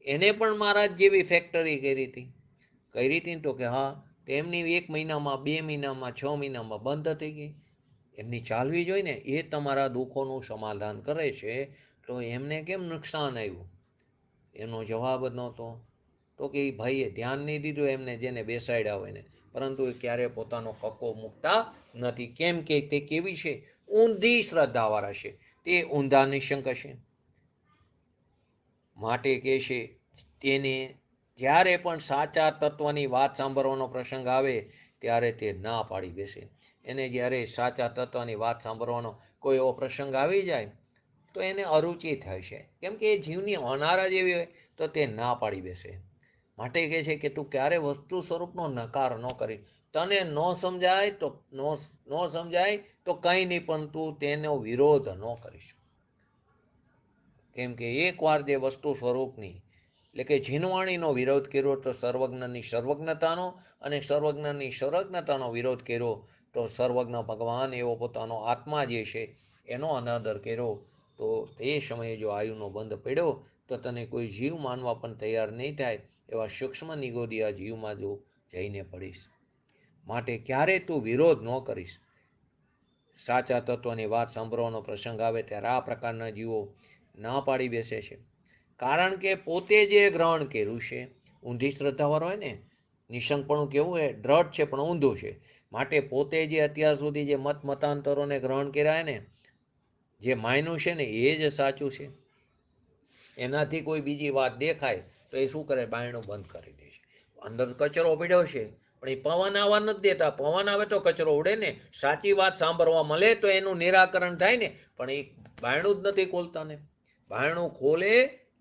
એને પણ મારા જેવી ફેક્ટરી કરી હતી તો કે હા, તેમની 1 મહિનામાં, 2 મહિનામાં, 6 મહિનામાં બંધ થઈ ગઈ. એમની ચાલવી જોઈએ ને, એ તમારા દુઃખોનું સમાધાન કરે છે, તો એમને કેમ નુકસાન આવ્યું? એનો જવાબ જ નહોતો. તો કે એ ભાઈએ ધ્યાન નહીં દીધું એમને, જેને બેસાડ્યા હોય ને. પરંતુ એ ક્યારેય પોતાનો કક્કો મૂકતા નથી. કેમ કે તે કેવી છે? ઊંધી શ્રદ્ધાવાળા છે, તે ઊંધા નિશંક છે. માટે કે છે તેને જ્યારે પણ સાચા તત્વની વાત સાંભળવાનો પ્રસંગ આવે ત્યારે તે ના પાડી બેસે. એને જ્યારે સાચા તત્વની વાત સાંભળવાનો કોઈ એવો પ્રસંગ આવી જાય તો એને અરુચિ થાય છે, કેમ કે એ જીવની અનારા જેવી હોય તો તે ના પાડી બેસે. માટે કહે છે કે તું ક્યારે વસ્તુ સ્વરૂપનો નકાર ન કરી. તને ન સમજાય તો કંઈ નહીં, પણ તું તેનો વિરોધ ન કરીશ. કેમ કે એકવાર જે વસ્તુ સ્વરૂપની એટલે કે જીનવાણીનો વિરોધ કર્યો તો સર્વજ્ઞની સર્વજ્ઞતાનો, અને સર્વજ્ઞની સર્વજ્ઞતાનો વિરોધ કર્યો તો સર્વજ્ઞ ભગવાન એવો પોતાનો આત્મા જે છે એનો અનાદર કર્યો તો તે સમયે જો આયુનો બંધ પડ્યો તો તને કોઈ જીવ માનવા પણ તૈયાર નહીં થાય એવા સૂક્ષ્મ નિગોદિયા જીવમાં જો જઈને પડીશ. માટે ક્યારે તું વિરોધ ન કરીશ. સાચા તત્વની વાત સાંભળવાનો પ્રસંગ આવે ત્યારે આ પ્રકારના જીવો ના પાડી બેસે છે. કારણ કે પોતે જે ગ્રહણ કર્યું છે, ઊંધી શ્રદ્ધાવાળો હોય ને, નિશંકપણું કેવું હોય? દ્રઢ છે પણ ઊંધું છે. માટે પોતે જે અત્યાર સુધી જે મતાંતરોને ગ્રહણ કર્યા ને, જે માન્યું છે ને એ જ સાચું છે. એનાથી કોઈ બીજી વાત દેખાય તો એ શું કરે? બાયણું બંધ કરી દે છે. અંદર કચરો પડ્યો છે પણ એ પવન આવવા નથી દેતા. પવન આવે તો કચરો ઉડે ને. સાચી વાત સાંભળવા મળે તો એનું નિરાકરણ થાય ને, પણ એ બાયણું જ નથી ખોલતા ને. બાયણું ખોલે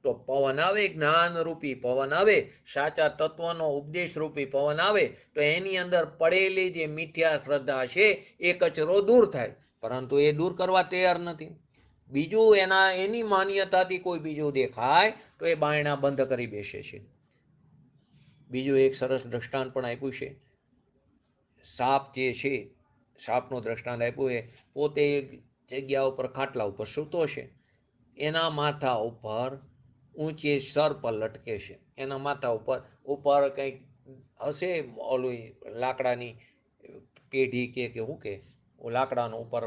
તો પવન આવે, જ્ઞાનરૂપી પવન આવે, સાચા તત્વનો ઉપદેશ રૂપી પવન આવે તો એની અંદર પડેલી જે મિથ્યા શ્રદ્ધા છે એ કચરો દૂર થાય. પરંતુ એ દૂર કરવા તૈયાર નથી. બીજું એની માન્યતાથી કોઈ બીજું દેખાય તો એ બાયણા બંધ કરી બેસે છે. બીજું એક સરસ દ્રષ્ટાંત પણ આપ્યું છે. સાપ જે છે, સાપનું દ્રષ્ટાંત આપ્યું એ પોતે એક જગ્યા ઉપર ખાટલા ઉપર સૂતો છે. એના માથા ઉપર ઊંચે સર્પ લટકે છે. એના માથા ઉપર કંઈક હશે, ઓલું લાકડાની પેઢી કે શું કે લાકડાનો ઉપર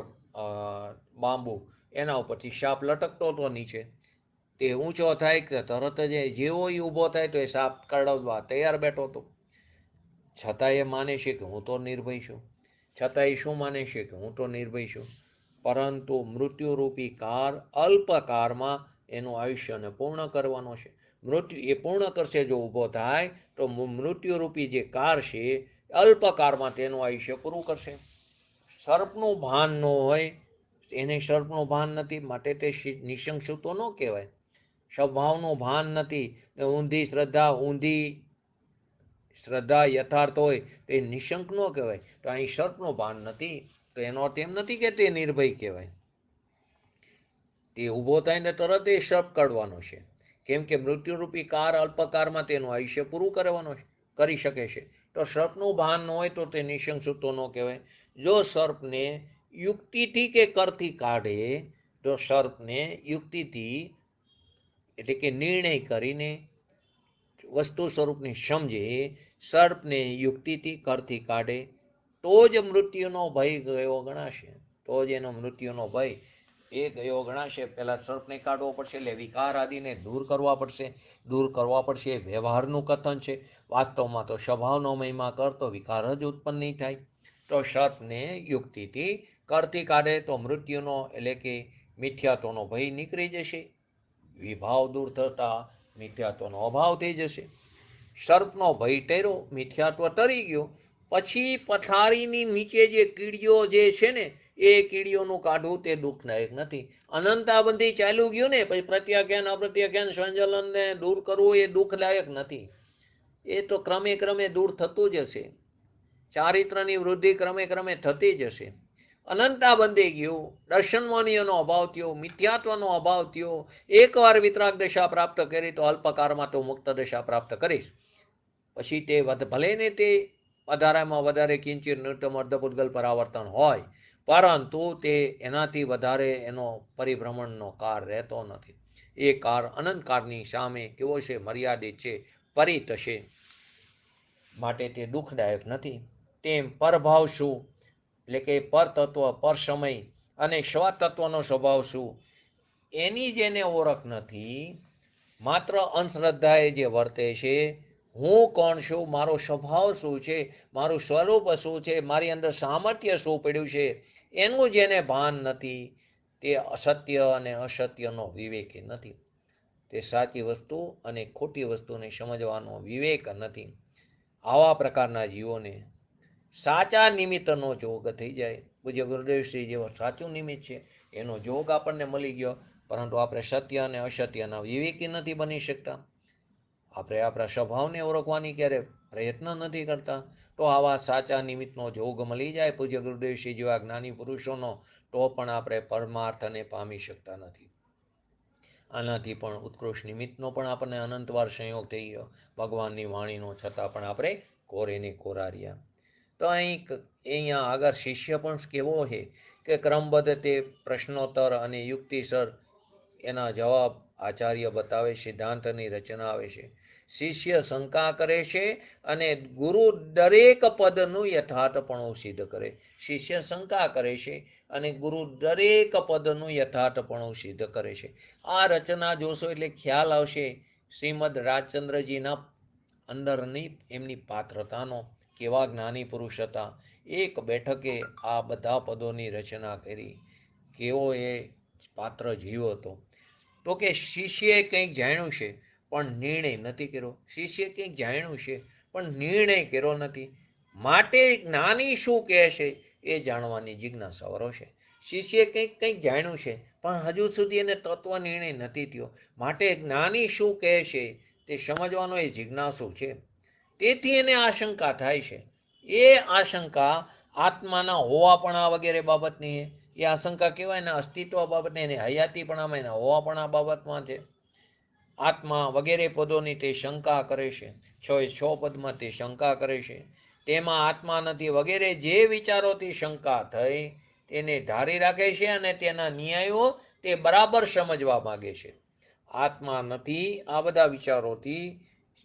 બાંબુ, એના ઉપરથી સાપ લટકતો હતો નીચે. તે ઊંચો થાય કે તરત જ જેવો એ ઊભો થાય તો એ સાપ કરડવા તૈયાર બેઠો હતો. છતાં એ માને છે કે હું તો નિર્ભય છું. છતાં એ શું માને છે? કે હું તો નિર્ભય છું. પરંતુ મૃત્યુરૂપી કાર અલ્પકારમાં એનું આયુષ્યને પૂર્ણ કરવાનો છે. મૃત્યુ એ પૂર્ણ કરશે જો ઊભો થાય તો મૃત્યુરૂપી જે કાર છે અલ્પકારમાં તેનું આયુષ્ય પૂરું કરશે. સર્પનું ભાન ન હોય, એને સર્પનું ભાન નથી, માટે તે નિશંક સૂતો ન કહેવાય. સ્વભાવનું ભાન નથી, ઊંધી શ્રદ્ધા યથાર્થ હોય તો એ નિશંક ન કહેવાય. તો અહીં સર્પનું ભાન નથી તો એનો અર્થ એમ નથી કે તે નિર્ભય કહેવાય. તે ઊભો થાય ને તરત એ સર્પ કાઢવાનો છે. કેમ કે મૃત્યુરૂપી કાર અલ્પકારમાં તેનું આયુષ્ય પૂરું કરી શકે છે. તો સર્પનું ભાન ન હોય તો તે નિશંક સૂતો ન કહેવાય. જો સર્પને યુક્તિથી કે કરથી કાઢે, જો સર્પને યુક્તિથી એટલે કે નિર્ણય કરીને વસ્તુ સ્વરૂપની સમજે, સર્પને યુક્તિથી કરથી કાઢે તો જ મૃત્યુનો ભય ગયો ગણાશે. તો જ એનો મૃત્યુનો ભય એ ગયો ગણાશે. પહેલા સર્પને કાઢવો પડશે, એટલે વિકાર આદિને દૂર કરવા પડશે. એ વ્યવહારનું કથન છે. વાસ્તવમાં તો સ્વભાવનો મહિમા કર તો વિકાર જ ઉત્પન્ન નહીં થાય. તો સર્પને યુક્તિથી કરથી કાઢે તો મૃત્યુનો એટલે કે મિથ્યાત્વનો ભય નીકળી જશે. વિભાવ દૂર થતા મિથ્યાત્વનો અભાવ થઈ જશે. સર્પનો ભય ટેરો, મિથ્યાત્વ તરી ગયો. પછી પથારીની નીચે જે કીડીઓ જે છે ને એ કીડીઓનું કાઢવું તે દુઃખદાયક નથી. અનંતાબંધી ચાલ્યું ગયું ને પછી પ્રત્યાખ્યાન અપ્રત્યાખ્યાન સંજલનને દૂર કરવું એ દુઃખદાયક નથી. એ તો ક્રમે ક્રમે દૂર થતું જ હશે. ચારિત્રની વૃદ્ધિ ક્રમે ક્રમે થતી જ હશે. અનંતાબંધી ગયું, દર્શનવાણીઓનો અભાવ થયો, મિથ્યાત્વનો અભાવ થયો. એકવાર વિતરાગ દશા પ્રાપ્ત કરી તો અલ્પકાળમાં તો મુક્ત દશા પ્રાપ્ત કરીશ. પછી તે ભલે ને તે વધારેમાં વધારે કિંચિત નૃત્યમ અર્ધપુદ્ગલ પરાવર્તન હોય, પરંતુ તે એનાથી વધારે એનો પરિભ્રમણનો કાર રહેતો નથી. એ કાર અનંતકાળની સામે કેવો છે? મર્યાદિત છે, પરિત છે. માટે તે દુઃખદાયક નથી. તેમ પરભાવ શું એટલે કે પરતત્વ, પર સમય અને સ્વતત્વનો સ્વભાવ શું એની જેને ઓળખ નથી, માત્ર અંધશ્રદ્ધાએ જે વર્તે છે, હું કોણ છું, મારો સ્વભાવ શું છે, મારું સ્વરૂપ શું છે, મારી અંદર સામર્થ્ય શું પડ્યું છે, એનું જેને ભાન નથી તે અસત્ય અને અસત્યનો વિવેક નથી. તે સાચી વસ્તુ અને ખોટી વસ્તુને સમજવાનો વિવેક નથી. આવા પ્રકારના જીવોને સાચા નિમિત્તનો જોગ થઈ જાય. પૂજ્ય ગુરુદેવશ્રી જેવો સાચું નિમિત્ત છે એનો જોગ આપણને મળી ગયો, પરંતુ આપણે સત્ય અને અસત્યના વિવેકી નથી બની શકતા. આપણે આપણા સ્વભાવને ઓળખવાની ક્યારે પ્રયત્ન નથી કરતા. તો આવા સાચા નિમિત્તનો જોગ મળી જાય પૂજ્ય ગુરુદેવશ્રી જેવા જ્ઞાની પુરુષોનો, તો પણ આપણે પરમાર્થને પામી શકતા નથી. આનાથી પણ ઉત્કૃષ્ટ નિમિત્તનો પણ આપણને અનંતવાર સંયોગ થઈ ગયો ભગવાનની વાણીનો, છતાં પણ આપણે કોરેને કોરા રહ્યા. તો અહીંયા આગળ શિષ્ય પણ કેવો છે કે ક્રમબદ્ધ તે પ્રશ્નોત્તર અને યુક્તિસર એના જવાબ આચાર્ય બતાવે, સિદ્ધાંતની રચના આવે છે. શિષ્ય શંકા કરે છે અને ગુરુ દરેક પદનું યથાર્થપણું સિદ્ધ કરે. શિષ્ય શંકા કરે છે અને ગુરુ દરેક પદનું યથાર્થપણું સિદ્ધ કરે છે. આ રચના જોશો એટલે ખ્યાલ આવશે શ્રીમદ રાજચંદ્રજીના અંદરની એમની પાત્રતાનો, કેવા જ્ઞાની પુરુષ હતા. એક બેઠકે આ બધા પદોની રચના કરી. કેવો એ પાત્ર જીવ હતો. તો કે શિષ્યએ કંઈક જાણ્યું છે પણ નિર્ણય નથી કર્યો. શિષ્યએ કંઈક જાણ્યું છે પણ નિર્ણય કર્યો નથી. માટે જ્ઞાની શું કહે છે એ જાણવાની જિજ્ઞાસાવાળો છે. શિષ્યએ કંઈક જાણ્યું છે પણ હજુ સુધી એને તત્વ નિર્ણય નથી થયો. માટે જ્ઞાની શું કહે છે તે સમજવાનો એ જિજ્ઞાસુ છે. તેથી એને આશંકા થાય છે. એ આશંકા આત્માના હોવાપણા વગેરે બાબતની એ આશંકા કહેવાય ને, અસ્તિત્વ બાબતની, એને હયાતીપણામાં, એના હોવાપણા બાબતમાં છે. આત્મા વગેરે પદોની તે શંકા કરે છે. 6 પદમાં તે શંકા કરે છે. તેમાં આત્મા નથી વગેરે જે વિચારોથી શંકા થઈ તેને ધારી રાખે છે અને તેના ન્યાયો તે બરાબર સમજવા માંગે છે. આત્મા નથી આ બધા વિચારોથી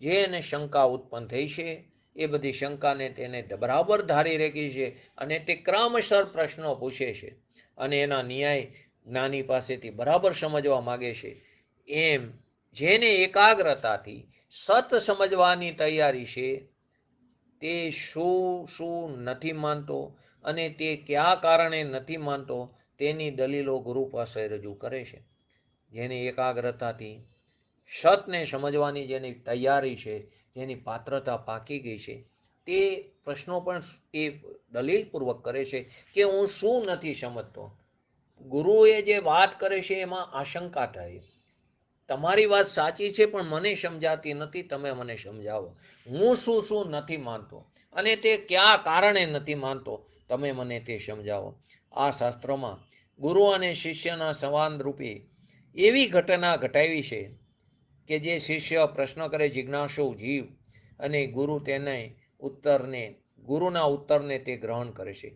જે એને શંકા ઉત્પન્ન થઈ છે એ બધી શંકાને તેને બરાબર ધારી રાખી છે અને તે ક્રમશર પ્રશ્નો પૂછે છે અને એના ન્યાય જ્ઞાની પાસેથી બરાબર સમજવા માંગે છે. એમ જેને એકાગ્રતાથી સત સમજવાની તૈયારી છે તે શું નથી માનતો અને તે કયા કારણે નથી માનતો તેની દલીલો ગુરુ પાસે રજૂ કરે છે. જેની એકાગ્રતાથી સતને સમજવાની જેની તૈયારી છે, જેની પાત્રતા પાકી ગઈ છે, તે પ્રશ્નો પણ એ દલીલપૂર્વક કરે છે કે હું શું નથી સમજતો. ગુરુએ જે વાત કરે છે એમાં આશંકા થાય, તમારી વાત સાચી છે પણ મને સમજાતી નથી, તમે મને સમજાવો. હું શું નથી માનતો અને તે કયા કારણે નથી માનતો, તમે મને તે સમજાવો. આ શાસ્ત્રમાં ગુરુ અને શિષ્યના સંવાદ રૂપી એવી ઘટના ઘટાવી છે કે જે શિષ્ય પ્રશ્ન કરે, જિજ્ઞાસુ જીવ, અને ગુરુના ઉત્તરને તે ગ્રહણ કરે છે.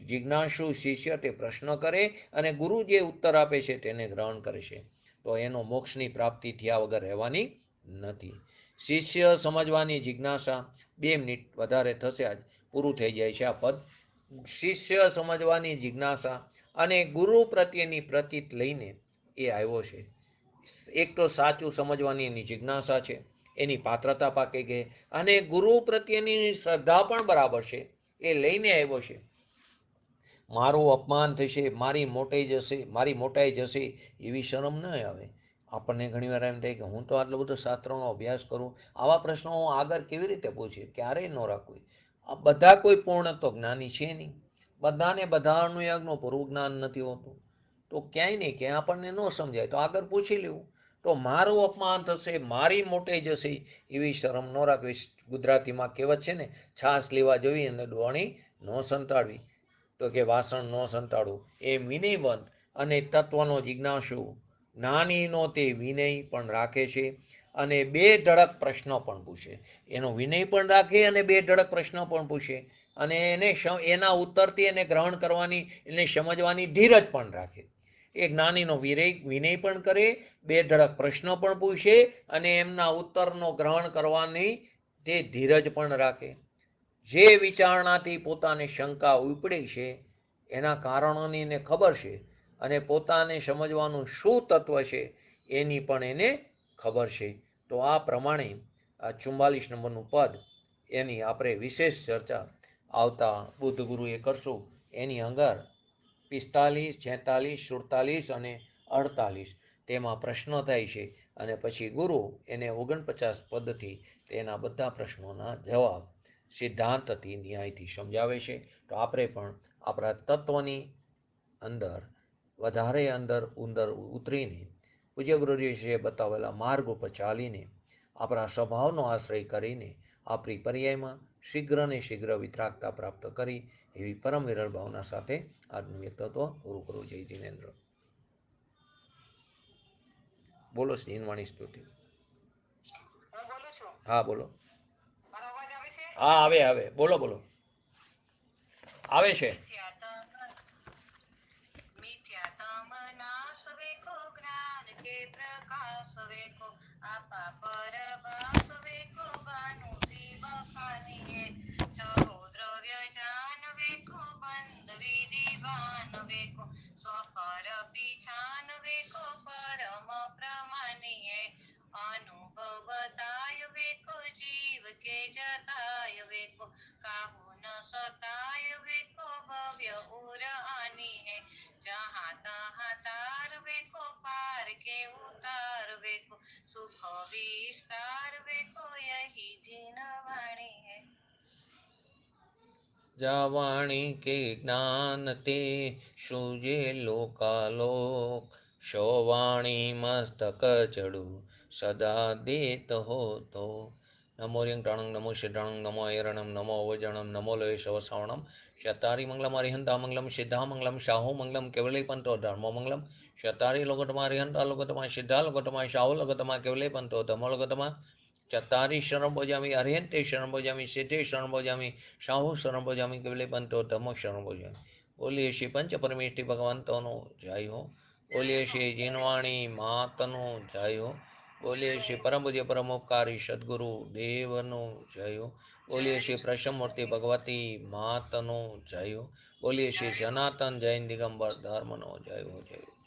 જિજ્ઞાસુ શિષ્ય તે પ્રશ્ન કરે અને ગુરુ જે ઉત્તર આપે છે તેને ગ્રહણ કરે છે. તો એનો મોક્ષની પ્રાપ્તિ થયા વગર રહેવાની નથી. શિષ્ય સમજવાની જિજ્ઞાસા, 2 મિનિટ વધારે થશે, આજ પૂરું થઈ જાય છે આ પદ. શિષ્ય સમજવાની જિજ્ઞાસા અને ગુરુ પ્રત્યેની પ્રતીત લઈને એ આવ્યો છે. એક તો સાચું સમજવાની એની જિજ્ઞાસા છે, એની પાત્રતા પાકી ગઈ, અને ગુરુ પ્રત્યેની શ્રદ્ધા પણ બરાબર છે, એ લઈને આવ્યો છે. મારું અપમાન થશે, મારી મોટાઈ જશે એવી શરમ ન આવે. આપણને ઘણી વાર એમ થાય કે હું તો આટલો બધો શાસ્ત્રનો અભ્યાસ કરું, આવા પ્રશ્નો હું આગળ કેવી રીતે પૂછે, ક્યારેય ન રાખવું. આ બધા કોઈ પૂર્ણ તો જ્ઞાની છે નહીં. બધાને બધા અનુયાગનું પૂરું જ્ઞાન નથી હોતું. તો ક્યાંય નહીં ક્યાંય આપણને ન સમજાય તો આગળ પૂછી લેવું. તો મારું અપમાન થશે, મારી મોટાઈ જશે એવી શરમ ન રાખવી. ગુજરાતીમાં કહેવત છે ને, છાશ લેવા જોઈ અને ડોણી ન સંતાડવી. તો કે વાસણ ન સંતાડવું. એ વિનયવંત અને તત્વનો જિજ્ઞાસુ જ્ઞાનીનો તે વિનય પણ રાખે છે અને 2 ધડક પ્રશ્નો પણ પૂછે. એનો વિનય પણ રાખે અને 2 ધડક પ્રશ્નો પણ પૂછે અને એના ઉત્તરથી એને ગ્રહણ કરવાની, એને સમજવાની ધીરજ પણ રાખે. એ જ્ઞાનીનો વિનય પણ કરે, 2 ધડક પ્રશ્નો પણ પૂછે અને એમના ઉત્તરનો ગ્રહણ કરવાની તે ધીરજ પણ રાખે. જે વિચારણાથી પોતાને શંકા ઉપડે છે એના કારણોની એને ખબર છે અને પોતાને સમજવાનું શું તત્વ છે એની પણ એને ખબર છે. તો આ પ્રમાણે આ 44 નંબરનું પદ એની આપણે વિશેષ ચર્ચા આવતા બુદ્ધ ગુરુએ કરશું. એની અંદર 45, 46, 47 અને 48 તેમાં પ્રશ્નો થાય છે અને પછી ગુરુ એને 49 પદથી તેના બધા પ્રશ્નોના જવાબ સિદ્ધાંતથી ન્યાયથી સમજાવે છે. તો આપણે પણ આપણા તત્વની અંદર વધારે અંદર ઉતરીને પૂજ્ય ગુરુજીએ બતાવેલા માર્ગ ઉપર ચાલીને આપણા સ્વભાવનો આશ્રય કરીને આપણી પર્યાયમાં શીઘ્ર ને શીઘ્ર વિતરાગતા પ્રાપ્ત કરી એવી પરમ વિરલ ભાવના સાથે આજનું વ્યક્તિત્વ પૂરું કરું. જય જિનેન્દ્ર. બોલો શ્રીનવાણી સ્તુતિ. હા બોલો. હા આવે બોલો બોલો આવે છે. જાવાણી કે જ્ઞાન તે સૂજે લોકાલોક, શોવાણી મસ્તક ચડું સદા દેત હો તો. નમો રિયંટાણં નમો સિદ્ધાણં નમો ઐરણં નમો વજણં નમો લોય શવસાવણમ શતારી મંગલમ અરિહંતા મંગલમ સિદ્ધા મંગલમ શાહુ મંગલમ કેવલે પંતો ધર્મો મંગલમ શતારી લોકોતમા અરિહંતા લોકોતમા સિદ્ધા લોકોતમા શાહુ લોકોતમા કેવલે પંતો ધર્મો લોકોતમા ચત્તારી શરણ ભોજામી અરિહંતે શરણ ભોજામી સિદ્ધે શરણ ભોજામી શાહુ શરણ ભોજામી કેવલે પંતો ધર્મો શરણ ભોજામી. બોલીએ શ્રી પંચ પરમેષ્ઠી ભગવંતોનો જય હો. બોલીએ શ્રી જીનવાણી માતનો જય હો. બોલીએ શ્રી પરમ પૂજ્ય પરમોપકારી સદગુરુ દેવનો જય હો. બોલીએ શ્રી પ્રસમમૂર્તિ ભગવતી માતનો જય હો. બોલીએ શ્રી સનાતન જૈન દિગંબર ધર્મનો જય હો. જય હો.